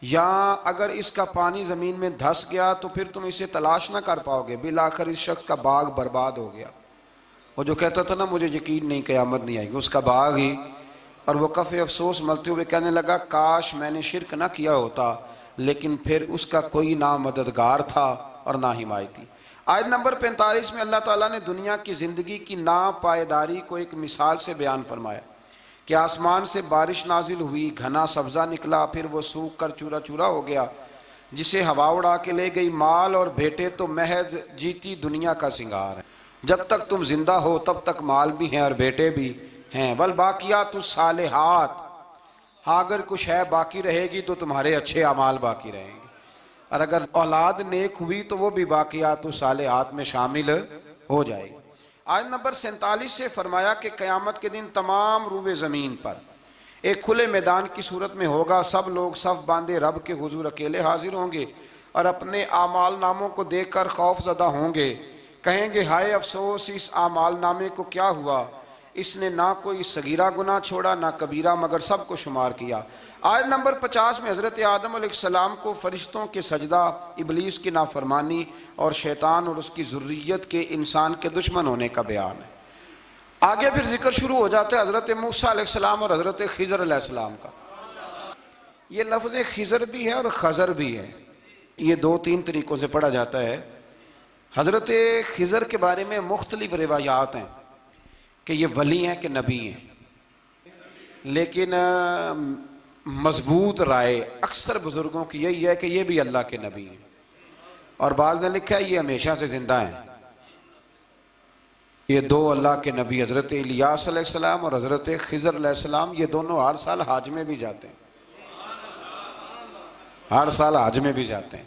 یا اگر اس کا پانی زمین میں دھس گیا تو پھر تم اسے تلاش نہ کر پاؤ گے، بالآخر اس شخص کا باغ برباد ہو گیا۔ وہ جو کہتا تھا نا مجھے یقین نہیں قیامت نہیں آئے گی، اس کا باغ ہی، اور وہ کف افسوس ملتے ہوئے کہنے لگا کاش میں نے شرک نہ کیا ہوتا، لیکن پھر اس کا کوئی نہ مددگار تھا اور نہ حمایتی۔ آیت نمبر 45 میں اللہ تعالیٰ نے دنیا کی زندگی کی ناپائیداری کو ایک مثال سے بیان فرمایا کہ آسمان سے بارش نازل ہوئی، گھنا سبزہ نکلا، پھر وہ سوکھ کر چورا چورا ہو گیا، جسے ہوا اڑا کے لے گئی، مال اور بیٹے تو محض جیتی دنیا کا سنگار ہے۔ جب تک تم زندہ ہو تب تک مال بھی ہیں اور بیٹے بھی ہیں، والباقیات الصالحات، ہاں اگر کچھ ہے باقی رہے گی تو تمہارے اچھے اعمال باقی رہیں گے، اور اگر اولاد نیک ہوئی تو وہ بھی باقیات الصالحات میں شامل ہو جائے گی۔ آیت نمبر 47 سے فرمایا کہ قیامت کے دن تمام روئے زمین پر ایک کھلے میدان کی صورت میں ہوگا، سب لوگ صف باندھے رب کے حضور اکیلے حاضر ہوں گے اور اپنے اعمال ناموں کو دیکھ کر خوف زدہ ہوں گے، کہیں گے ہائے افسوس اس اعمال نامے کو کیا ہوا، اس نے نہ کوئی صغیرہ گناہ چھوڑا نہ کبیرہ، مگر سب کو شمار کیا۔ آیت نمبر 50 میں حضرت آدم علیہ السلام کو فرشتوں کے سجدہ، ابلیس کی نافرمانی اور شیطان اور اس کی ذریت کے انسان کے دشمن ہونے کا بیان ہے۔ آگے پھر ذکر شروع ہو جاتا ہے حضرت موسیٰ علیہ السلام اور حضرت خضر علیہ السلام کا۔ یہ لفظ خضر بھی ہے اور خضر بھی ہے، یہ دو تین طریقوں سے پڑھا جاتا ہے۔ حضرت خضر کے بارے میں مختلف روایات ہیں کہ یہ ولی ہیں کہ نبی ہیں، لیکن مضبوط رائے اکثر بزرگوں کی یہی ہے کہ یہ بھی اللہ کے نبی ہیں، اور بعض نے لکھا ہے یہ ہمیشہ سے زندہ ہیں۔ یہ دو اللہ کے نبی حضرت الیاس علیہ السلام اور حضرت خضر علیہ السلام، یہ دونوں ہر سال حج میں بھی جاتے ہیں، ہر سال حج میں بھی جاتے ہیں،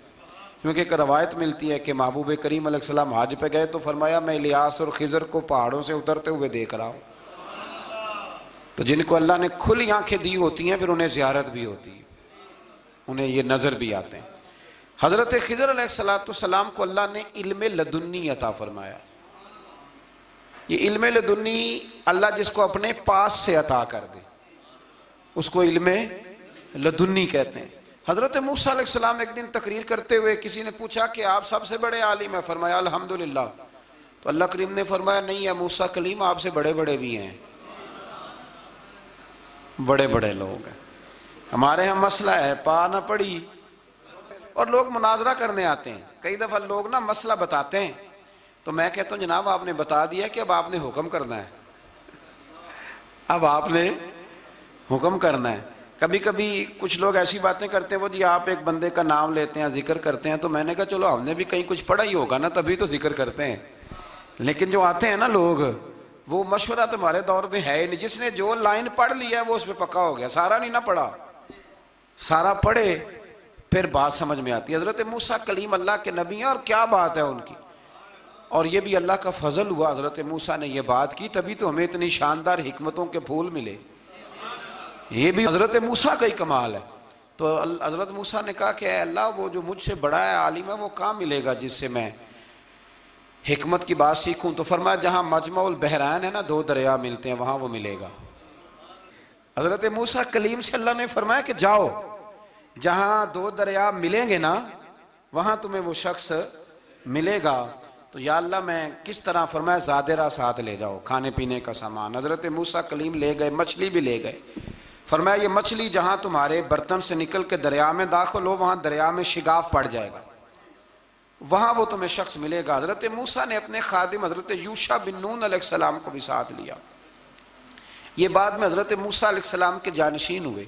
کیونکہ ایک روایت ملتی ہے کہ محبوب کریم علیہ السلام حج پہ گئے تو فرمایا میں الیاس اور خضر کو پہاڑوں سے اترتے ہوئے دیکھ رہا ہوں۔ تو جن کو اللہ نے کھلی آنکھیں دی ہوتی ہیں پھر انہیں زیارت بھی ہوتی ہے، انہیں یہ نظر بھی آتے ہیں۔ حضرت خضر علیہ السلام کو اللہ نے علم لدنی عطا فرمایا۔ یہ علم لدنی اللہ جس کو اپنے پاس سے عطا کر دے اس کو علم لدنی کہتے ہیں۔ حضرت موسیٰ علیہ السلام ایک دن تقریر کرتے ہوئے کسی نے پوچھا کہ آپ سب سے بڑے عالم ہیں، فرمایا الحمدللہ۔ تو اللہ کریم نے فرمایا نہیں ہے موسیٰ کلیم آپ سے بڑے بڑے بھی ہیں، بڑے بڑے لوگ ہیں۔ ہمارے ہاں مسئلہ ہے پا نہ پڑی اور لوگ مناظرہ کرنے آتے ہیں، کئی دفعہ لوگ نا مسئلہ بتاتے ہیں تو میں کہتا ہوں جناب آپ نے بتا دیا کہ اب آپ نے حکم کرنا ہے، اب آپ نے حکم کرنا ہے۔ کبھی کبھی کچھ لوگ ایسی باتیں کرتے ہیں وہ جی آپ ایک بندے کا نام لیتے ہیں ذکر کرتے ہیں، تو میں نے کہا چلو ہم نے بھی کہیں کچھ پڑھا ہی ہوگا نا تبھی تو ذکر کرتے ہیں، لیکن جو آتے ہیں نا لوگ وہ مشورہ تمہارے دور میں ہے ہی نہیں، جس نے جو لائن پڑھ لیا ہے وہ اس پہ پکا ہو گیا، سارا نہیں نہ پڑھا، سارا پڑھے پھر بات سمجھ میں آتی ہے۔ حضرت موسیٰ کلیم اللہ کے نبی ہیں اور کیا بات ہے ان کی، اور یہ بھی اللہ کا فضل ہوا حضرت موسیٰ نے یہ بات کی تبھی تو ہمیں اتنی شاندار حکمتوں کے پھول ملے، یہ بھی حضرت موسیٰ کا ہی کمال ہے۔ تو حضرت موسیٰ نے کہا کہ اے اللہ وہ جو مجھ سے بڑا ہے عالم ہے وہ کہاں ملے گا جس سے میں حکمت کی بات سیکھوں، تو فرمایا جہاں مجمع البحرین ہے نا دو دریا ملتے ہیں وہاں وہ ملے گا۔ حضرت موسیٰ کلیم سے اللہ نے فرمایا کہ جاؤ جہاں دو دریا ملیں گے نا وہاں تمہیں وہ شخص ملے گا۔ تو یا اللہ میں کس طرح، فرمایا زادرہ ساتھ لے جاؤ کھانے پینے کا سامان۔ حضرت موسیٰ کلیم لے گئے، مچھلی بھی لے گئے، فرمایا یہ مچھلی جہاں تمہارے برتن سے نکل کے دریا میں داخل ہو وہاں دریا میں شگاف پڑ جائے گا، وہاں وہ تمہیں شخص ملے گا۔ حضرت موسیٰ نے اپنے خادم حضرت یوشع بن نون علیہ السلام کو بھی ساتھ لیا، یہ بعد میں حضرت موسیٰ علیہ السلام کے جانشین ہوئے۔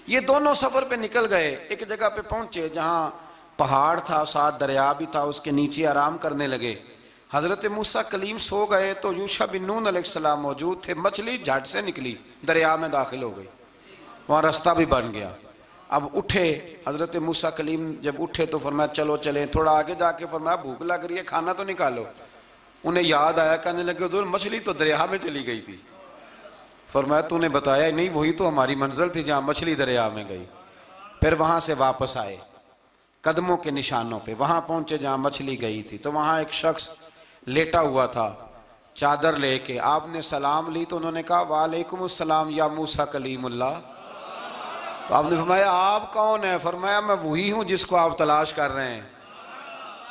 یہ دونوں سفر پہ نکل گئے، ایک جگہ پہ پہنچے جہاں پہاڑ تھا ساتھ دریا بھی تھا، اس کے نیچے آرام کرنے لگے۔ حضرت موسیٰ کلیم سو گئے تو یوشع بن نون علیہ السلام موجود تھے، مچھلی جھٹ سے نکلی دریا میں داخل ہو گئی، وہاں راستہ بھی بن گیا۔ اب اٹھے حضرت موسیٰ کلیم، جب اٹھے تو فرمایا چلو چلیں، تھوڑا آگے جا کے فرمایا بھوک لگ رہی ہے کھانا تو نکالو۔ انہیں یاد آیا، کہنے لگے حضور مچھلی تو دریا میں چلی گئی تھی۔ فرمایا تو نے بتایا ہی نہیں، وہی تو ہماری منزل تھی جہاں مچھلی دریا میں گئی۔ پھر وہاں سے واپس آئے قدموں کے نشانوں پہ، وہاں پہنچے جہاں مچھلی گئی تھی، تو وہاں ایک شخص لیٹا ہوا تھا، چادر لے کے آپ نے سلام لی تو انہوں نے کہا وعلیکم السلام یا موسیٰ کلیم اللہ. تو آپ نے فرمایا آپ کون ہیں؟ فرمایا میں وہی ہوں جس کو آپ تلاش کر رہے ہیں.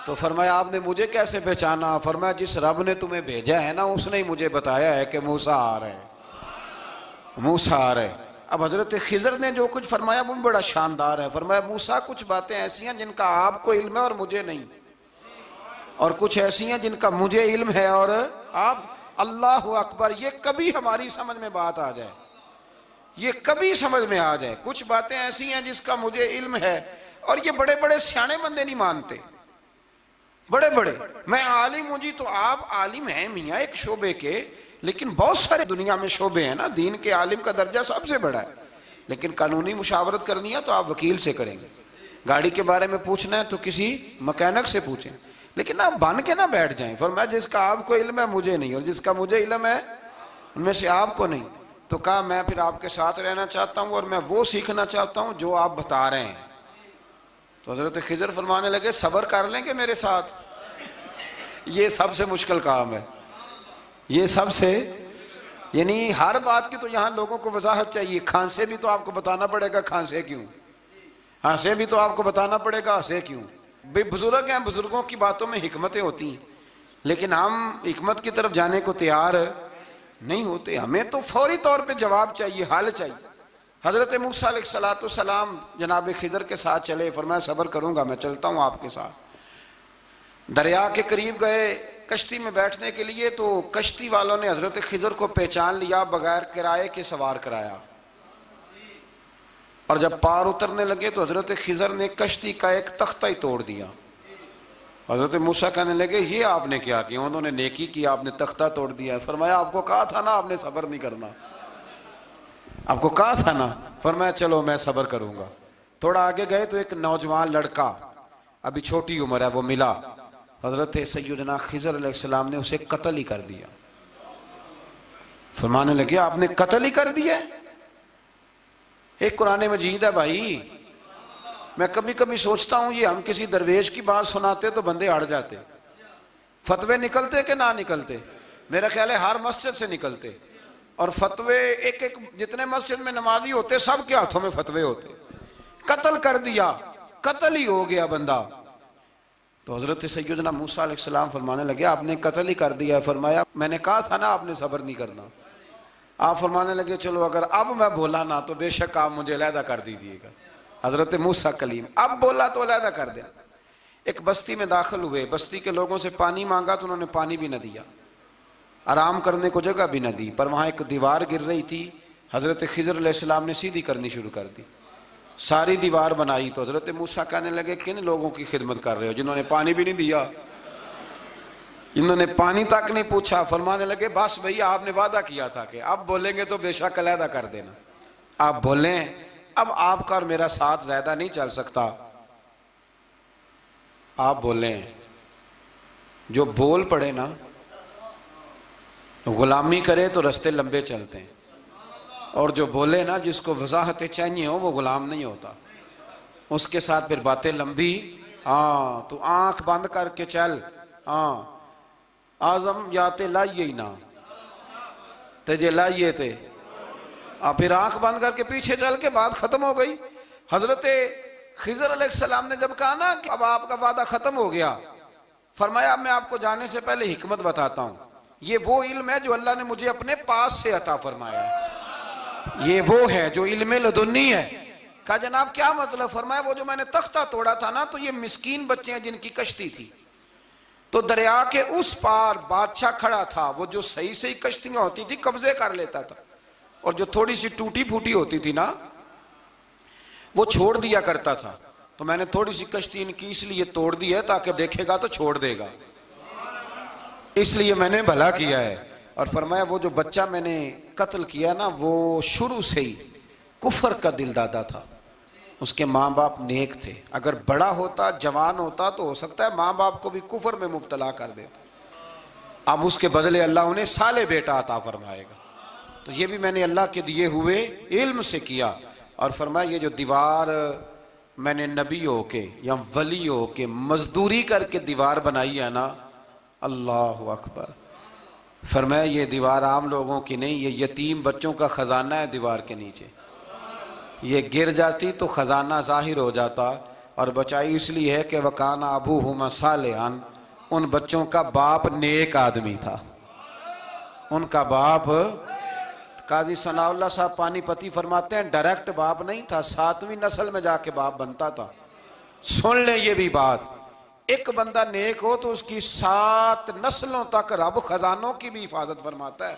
تو فرمایا آپ نے مجھے کیسے پہچانا؟ فرمایا جس رب نے تمہیں بھیجا ہے نا اس نے ہی مجھے بتایا ہے کہ موسیٰ آ رہے ہیں، موسیٰ آ رہے ہیں. اب حضرت خضر نے جو کچھ فرمایا وہ بڑا شاندار ہے. فرمایا موسیٰ کچھ باتیں ایسی ہیں جن کا آپ کو علم ہے اور مجھے نہیں، اور کچھ ایسی ہیں جن کا مجھے علم ہے اور آپ. اللہ اکبر. یہ کبھی ہماری سمجھ میں بات آ جائے، یہ کبھی سمجھ میں آ جائے. کچھ باتیں ایسی ہیں جس کا مجھے علم ہے، اور یہ بڑے بڑے سیانے بندے نہیں مانتے. بڑے بڑے میں عالم ہوں جی، تو آپ عالم ہیں میاں ایک شعبے کے، لیکن بہت سارے دنیا میں شعبے ہیں نا. دین کے عالم کا درجہ سب سے بڑا ہے، لیکن قانونی مشاورت کرنی ہے تو آپ وکیل سے کریں گے. گاڑی کے بارے میں پوچھنا ہے تو کسی مکینک سے پوچھیں، لیکن آپ بن کے نہ بیٹھ جائیں. فرمایا جس کا آپ کو علم ہے مجھے نہیں، اور جس کا مجھے علم ہے ان میں سے آپ کو نہیں. تو کہا میں پھر آپ کے ساتھ رہنا چاہتا ہوں اور میں وہ سیکھنا چاہتا ہوں جو آپ بتا رہے ہیں. تو حضرت خضر فرمانے لگے صبر کر لیں گے میرے ساتھ؟ یہ سب سے مشکل کام ہے، یہ سب سے، یعنی ہر بات کی تو یہاں لوگوں کو وضاحت چاہیے. کھانسے بھی تو آپ کو بتانا پڑے گا کھانسے کیوں، ہنسے بھی تو آپ کو بتانا پڑے گا ہنسے کیوں. بے بزرگ ہیں، بزرگوں کی باتوں میں حکمتیں ہوتی ہیں، لیکن ہم حکمت کی طرف جانے کو تیار نہیں ہوتے. ہمیں تو فوری طور پہ جواب چاہیے، حل چاہیے. حضرت موسیٰ علیہ السلام جناب خضر کے ساتھ چلے. فرمایا صبر کروں گا، میں چلتا ہوں آپ کے ساتھ. دریا کے قریب گئے کشتی میں بیٹھنے کے لیے، تو کشتی والوں نے حضرت خضر کو پہچان لیا، بغیر کرائے کے سوار کرایا. اور جب پار اترنے لگے تو حضرت خضر نے کشتی کا ایک تختہ ہی توڑ دیا. حضرت موسیٰ کہنے لگے یہ آپ نے کیا کیا؟ انہوں نے نیکی کی، آپ نے تختہ توڑ دیا. فرمایا آپ کو کہا تھا نا آپ نے صبر نہیں کرنا، آپ کو کہا تھا نا. فرمایا چلو میں صبر کروں گا. تھوڑا آگے گئے تو ایک نوجوان لڑکا، ابھی چھوٹی عمر ہے، وہ ملا. حضرت سیدنا خضر علیہ السلام نے اسے قتل ہی کر دیا. فرمانے لگے آپ نے قتل ہی کر دیا؟ ایک قرآن مجید ہے بھائی. میں کبھی کبھی سوچتا ہوں یہ ہم کسی درویش کی بات سناتے تو بندے اڑ جاتے. فتوے نکلتے کہ نہ نکلتے؟ میرا خیال ہے ہر مسجد سے نکلتے. اور فتوے ایک ایک جتنے مسجد میں نمازی ہوتے سب کے ہاتھوں میں فتوے ہوتے. قتل کر دیا، قتل ہی ہو گیا بندہ. تو حضرت سیدنا موسیٰ علیہ السلام فرمانے لگے آپ نے قتل ہی کر دیا. فرمایا میں نے کہا تھا نا آپ نے صبر نہیں کرنا. آپ فرمانے لگے چلو اگر اب میں بولا نا تو بے شک آپ مجھے علیحدہ کر دیجئے گا. حضرت موسیٰ کلیم اب بولا تو علیحدہ کر دیا. ایک بستی میں داخل ہوئے، بستی کے لوگوں سے پانی مانگا تو انہوں نے پانی بھی نہ دیا، آرام کرنے کو جگہ بھی نہ دی. پر وہاں ایک دیوار گر رہی تھی، حضرت خضر علیہ السلام نے سیدھی کرنی شروع کر دی. ساری دیوار بنائی. تو حضرت موسیٰ کہنے لگے کن لوگوں کی خدمت کر رہے ہو جنہوں نے پانی بھی نہیں دیا، انہوں نے پانی تک نہیں پوچھا. فرمانے لگے بس بھئی آپ نے وعدہ کیا تھا کہ اب بولیں گے تو بے شک علیحدہ کر دینا. آپ بولیں اب آپ کا اور میرا ساتھ زیادہ نہیں چل سکتا. آپ بولیں. جو بول پڑے نا، غلامی کرے تو رستے لمبے چلتے ہیں، اور جو بولے نا جس کو وضاحتیں چاہیے ہو وہ غلام نہیں ہوتا، اس کے ساتھ پھر باتیں لمبی. ہاں تو آنکھ بند کر کے چل. ہاں آزم جاتے لائیے ہی نہ تجھے لائیے تھے، پھر آنکھ بند کر کے پیچھے چل کے بات ختم ہو گئی. حضرت خضر علیہ السلام نے جب کہا نا کہ اب آپ کا وعدہ ختم ہو گیا، فرمایا اب میں آپ کو جانے سے پہلے حکمت بتاتا ہوں. یہ وہ علم ہے جو اللہ نے مجھے اپنے پاس سے عطا فرمایا ہے، یہ وہ ہے جو علم لدنی ہے. کہا جناب کیا مطلب؟ فرمایا وہ جو میں نے تختہ توڑا تھا نا تو یہ مسکین بچے ہیں جن کی کشتی تھی، تو دریا کے اس پار بادشاہ کھڑا تھا، وہ جو صحیح صحیح کشتیاں ہوتی تھی قبضے کر لیتا تھا، اور جو تھوڑی سی ٹوٹی پھوٹی ہوتی تھی نا وہ چھوڑ دیا کرتا تھا. تو میں نے تھوڑی سی کشتی ان کی اس لیے توڑ دی ہے تاکہ دیکھے گا تو چھوڑ دے گا، اس لیے میں نے بھلا کیا ہے. اور فرمایا وہ جو بچہ میں نے قتل کیا نا وہ شروع سے ہی کفر کا دل دادا تھا، اس کے ماں باپ نیک تھے. اگر بڑا ہوتا جوان ہوتا تو ہو سکتا ہے ماں باپ کو بھی کفر میں مبتلا کر دیتا. اب اس کے بدلے اللہ انہیں صالح بیٹا عطا فرمائے گا. تو یہ بھی میں نے اللہ کے دیے ہوئے علم سے کیا. اور فرمایا یہ جو دیوار میں نے نبی ہو کے یا ولی ہو کے مزدوری کر کے دیوار بنائی ہے نا، اللہ اکبر، فرمایا یہ دیوار عام لوگوں کی نہیں، یہ یتیم بچوں کا خزانہ ہے دیوار کے نیچے، یہ گر جاتی تو خزانہ ظاہر ہو جاتا، اور بچائی اس لیے ہے کہ وَكَانَ أَبُوهُمَا صَالِحًا، ان بچوں کا باپ نیک آدمی تھا، ان کا باپ۔ قاضی ثناء اللہ صاحب پانی پتی فرماتے ہیں ڈائریکٹ باپ نہیں تھا، 7ویں نسل میں جا کے باپ بنتا تھا۔ سن لیں یہ بھی بات، ایک بندہ نیک ہو تو اس کی 7 نسلوں تک رب خزانوں کی بھی حفاظت فرماتا ہے۔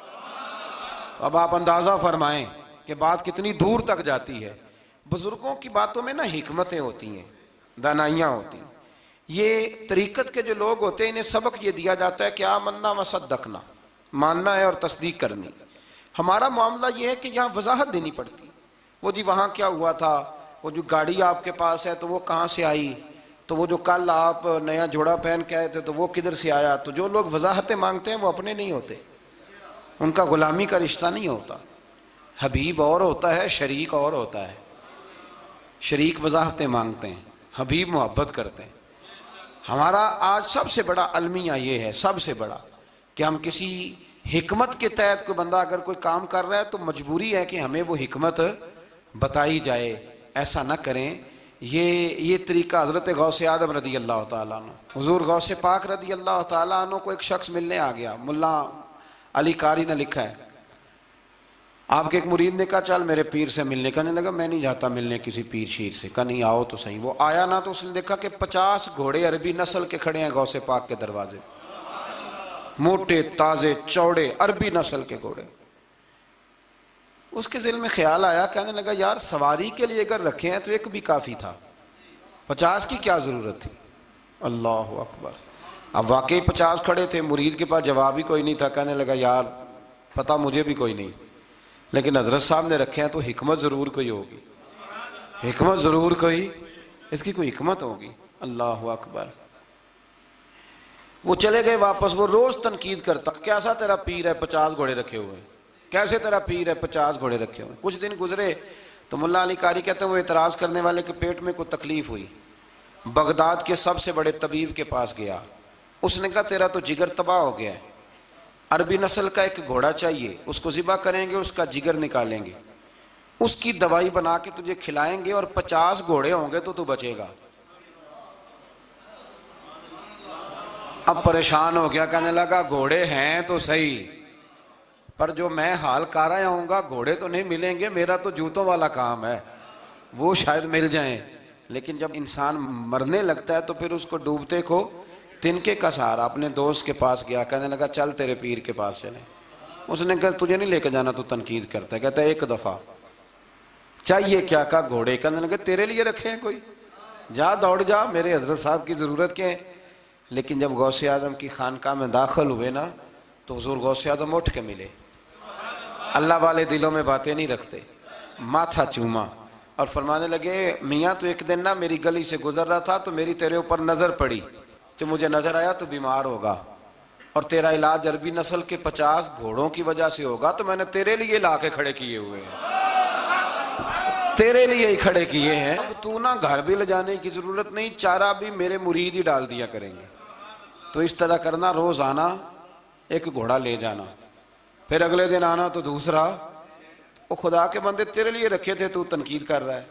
اب آپ اندازہ فرمائیں کہ بات کتنی دور تک جاتی ہے۔ بزرگوں کی باتوں میں نا حکمتیں ہوتی ہیں، دانائیاں ہوتی ہیں۔ یہ طریقت کے جو لوگ ہوتے ہیں انہیں سبق یہ دیا جاتا ہے کہ آمنا وصدقنا، ماننا ہے اور تصدیق کرنی۔ ہمارا معاملہ یہ ہے کہ یہاں وضاحت دینی پڑتی، وہ جی وہاں کیا ہوا تھا، وہ جو گاڑی آپ کے پاس ہے تو وہ کہاں سے آئی، تو وہ جو کل آپ نیا جوڑا پہن کے آئے تھے تو وہ کدھر سے آیا۔ تو جو لوگ وضاحتیں مانگتے ہیں وہ اپنے نہیں ہوتے، ان کا غلامی کا رشتہ نہیں ہوتا۔ حبیب اور ہوتا ہے، شریک اور ہوتا ہے۔ شریک وضاحتیں مانگتے ہیں، حبیب محبت کرتے ہیں۔ ہمارا آج سب سے بڑا المیہ یہ ہے، سب سے بڑا، کہ ہم کسی حکمت کے تحت کوئی بندہ اگر کوئی کام کر رہا ہے تو مجبوری ہے کہ ہمیں وہ حکمت بتائی جائے، ایسا نہ کریں۔ یہ طریقہ حضرت غوث اعظم رضی اللہ تعالیٰ عنہ، حضور غوث پاک رضی اللہ تعالیٰ عنہ کو ایک شخص ملنے آ گیا۔ ملا علی قاری نے لکھا ہے، آپ کے ایک مرید نے کہا چل میرے پیر سے ملنے، کہنے لگا میں نہیں جاتا ملنے کسی پیر شیر سے، کہا نہیں آؤ تو صحیح۔ وہ آیا نہ تو اس نے دیکھا کہ 50 گھوڑے عربی نسل کے کھڑے ہیں غوث پاک کے دروازے، موٹے تازے چوڑے عربی نسل کے گھوڑے۔ اس کے ذہن میں خیال آیا، کہنے لگا یار سواری کے لیے اگر رکھے ہیں تو ایک بھی کافی تھا، 50 کی کیا ضرورت تھی۔ اللہ اکبر۔ اب واقعی 50 کھڑے تھے، مرید کے پاس جواب ہی کوئی نہیں تھا، کہنے لگا یار پتہ مجھے بھی کوئی نہیں، لیکن حضرت صاحب نے رکھے ہیں تو حکمت ضرور کوئی ہوگی، حکمت ضرور کوئی، اس کی کوئی حکمت ہوگی۔ اللہ اکبر۔ وہ چلے گئے واپس۔ وہ روز تنقید کرتا، کیسا تیرا پیر ہے 50 گھوڑے رکھے ہوئے، کیسے تیرا پیر ہے 50 گھوڑے رکھے ہوئے۔ کچھ دن گزرے تو ملا علی قاری کہتے ہیں وہ اعتراض کرنے والے کے پیٹ میں کوئی تکلیف ہوئی، بغداد کے سب سے بڑے طبیب کے پاس گیا۔ اس نے کہا تیرا تو جگر تباہ ہو گیا ہے، عربی نسل کا ایک گھوڑا چاہیے، اس کو ذبح کریں گے، اس کا جگر نکالیں گے، اس کی دوائی بنا کے تجھے کھلائیں گے، اور 50 گھوڑے ہوں گے تو بچے گا۔ اب پریشان ہو گیا، کہنے لگا گھوڑے ہیں تو صحیح، پر جو میں حال کر رہا ہوں گا گھوڑے تو نہیں ملیں گے، میرا تو جوتوں والا کام ہے، وہ شاید مل جائیں۔ لیکن جب انسان مرنے لگتا ہے تو پھر اس کو ڈوبتے کو تنکے کا سہارا۔ اپنے دوست کے پاس گیا، کہنے لگا چل تیرے پیر کے پاس چلیں۔ اس نے کہا تجھے نہیں لے کے جانا، تو تنقید کرتا ہے۔ کہتا ہے ایک دفعہ چاہیے کیا؟ کہا گھوڑے۔ کہنے لگا تیرے لیے رکھے ہیں کوئی، جا دوڑ جا، میرے حضرت صاحب کی ضرورت کیا ہے۔ لیکن جب غوث اعظم کی خانقاہ میں داخل ہوئے نا تو حضور غوث اعظم اٹھ کے ملے۔ اللہ والے دلوں میں باتیں نہیں رکھتے، ماتھا چوما اور فرمانے لگے میاں تو ایک دن نا میری گلی سے گزر رہا تھا تو میری تیرے اوپر نظر پڑی، تو مجھے نظر آیا تو بیمار ہوگا، اور تیرا علاج عربی نسل کے 50 گھوڑوں کی وجہ سے ہوگا، تو میں نے تیرے لیے لا کے کھڑے کیے ہوئے ہیں، تیرے لیے ہی کھڑے کیے ہیں۔ اب تو نا گھر بھی لے جانے کی ضرورت نہیں، چارہ بھی میرے مرید ہی ڈال دیا کریں گے۔ تو اس طرح کرنا، روز آنا ایک گھوڑا لے جانا، پھر اگلے دن آنا تو دوسرا۔ وہ خدا کے بندے تیرے لیے رکھے تھے، تو تنقید کر رہا ہے۔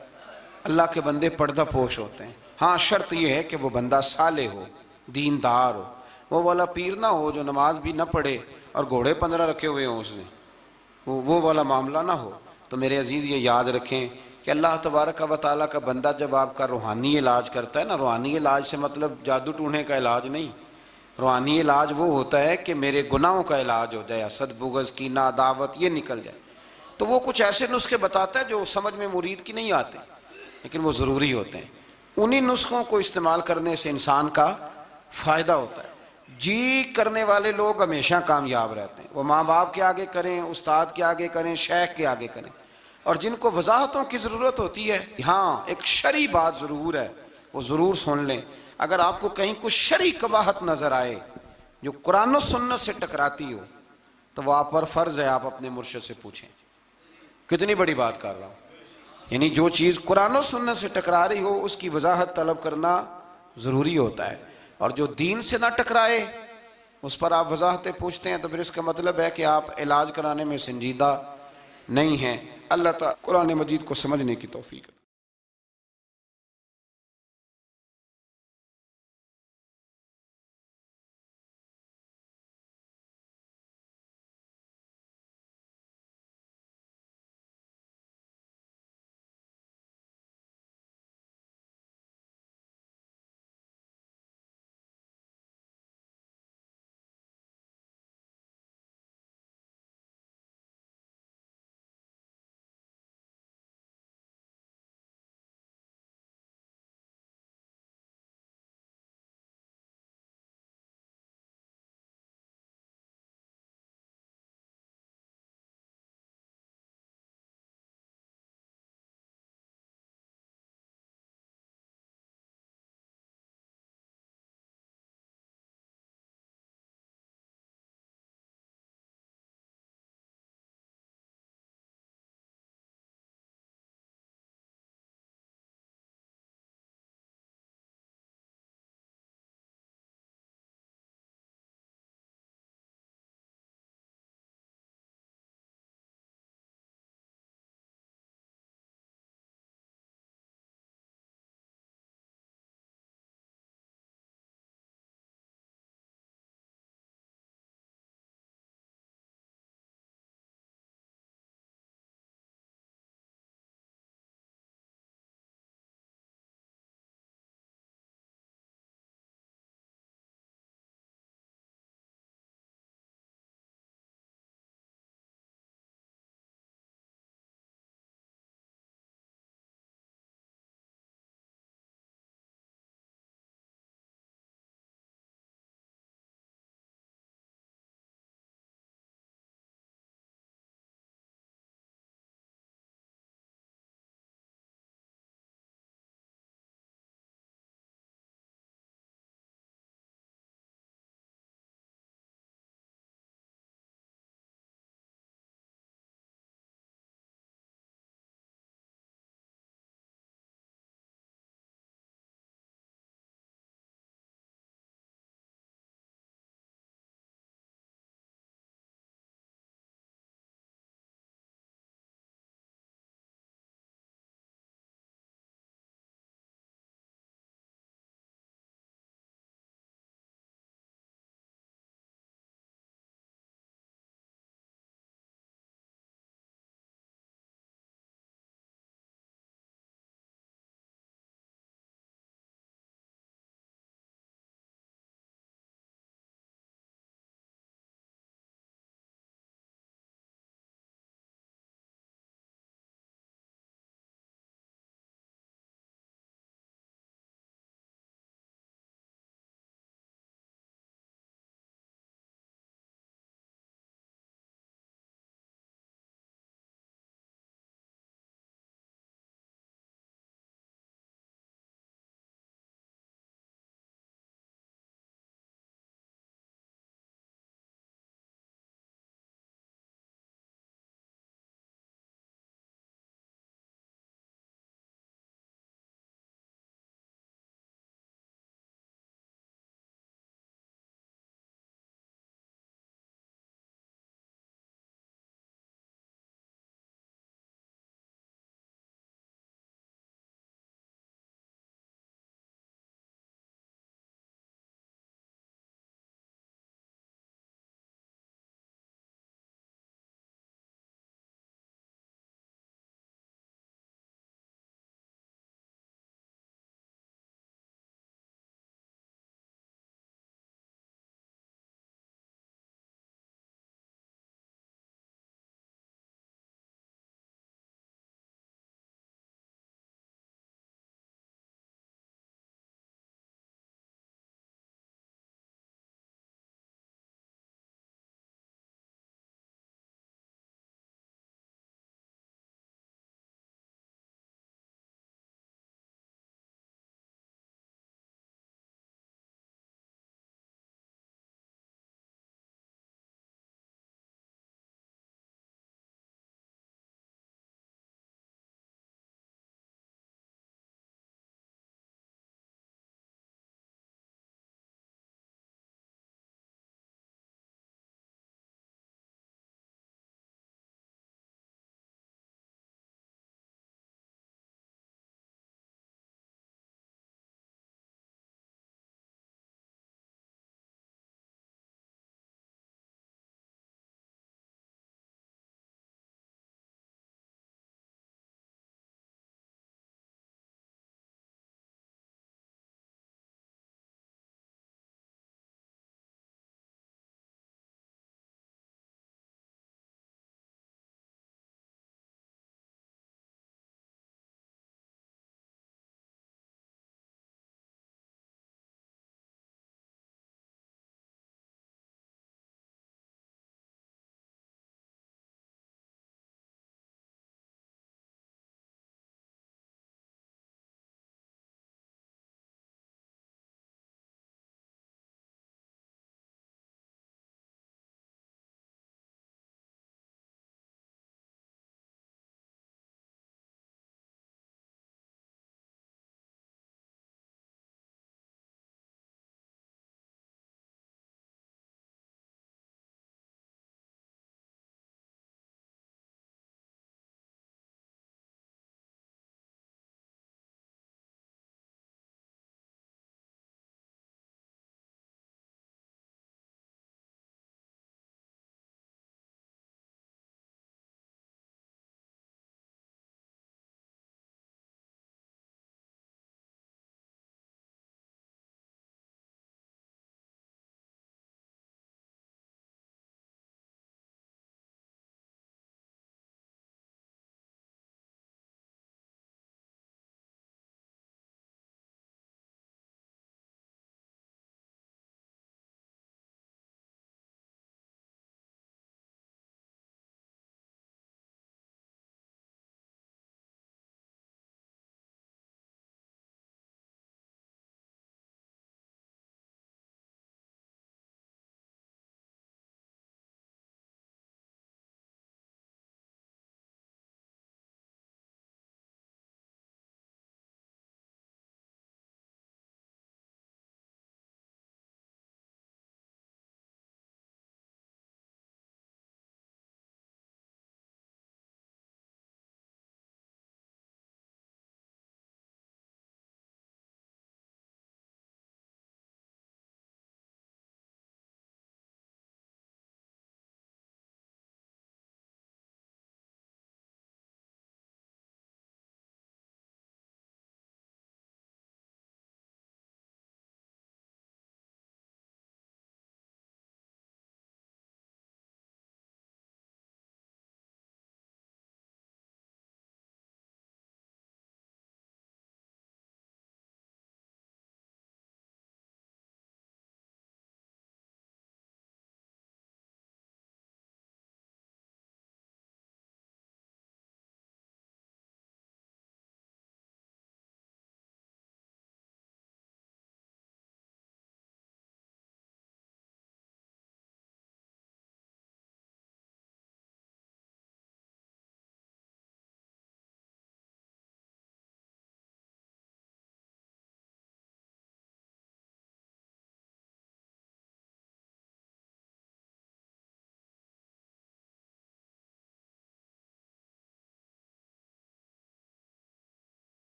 اللہ کے بندے پردہ پوش ہوتے ہیں۔ ہاں شرط یہ ہے کہ وہ بندہ صالح ہو، دیندار ہو، وہ والا پیر نہ ہو جو نماز بھی نہ پڑھے اور گھوڑے 15 رکھے ہوئے ہوں اس نے، وہ والا معاملہ نہ ہو۔ تو میرے عزیز یہ یاد رکھیں کہ اللہ تبارک و تعالیٰ کا بندہ جب آپ کا روحانی علاج کرتا ہے نا، روحانی علاج سے مطلب جادو ٹونے کا علاج نہیں، روحانی علاج وہ ہوتا ہے کہ میرے گناہوں کا علاج ہو جائے، حسد بغض کینہ عداوت یہ نکل جائے۔ تو وہ کچھ ایسے نسخے بتاتا ہے جو سمجھ میں مرید کی نہیں آتے، لیکن وہ ضروری ہوتے ہیں۔ انہی نسخوں کو استعمال کرنے سے انسان کا فائدہ ہوتا ہے۔ جی کرنے والے لوگ ہمیشہ کامیاب رہتے ہیں، وہ ماں باپ کے آگے کریں، استاد کے آگے کریں، شیخ کے آگے کریں۔ اور جن کو وضاحتوں کی ضرورت ہوتی ہے، ہاں ایک شرعی بات ضرور ہے، وہ ضرور سن لیں۔ اگر آپ کو کہیں کچھ شرعی قباحت نظر آئے جو قرآن و سنت سے ٹکراتی ہو تو وہ آپ پر فرض ہے آپ اپنے مرشد سے پوچھیں۔ کتنی بڑی بات کر رہا ہوں، یعنی جو چیز قرآن و سنت سے ٹکرا رہی ہو اس کی وضاحت طلب کرنا ضروری ہوتا ہے، اور جو دین سے نہ ٹکرائے اس پر آپ وضاحتیں پوچھتے ہیں تو پھر اس کا مطلب ہے کہ آپ علاج کرانے میں سنجیدہ نہیں ہیں۔ اللہ تعالیٰ قرآن مجید کو سمجھنے کی توفیق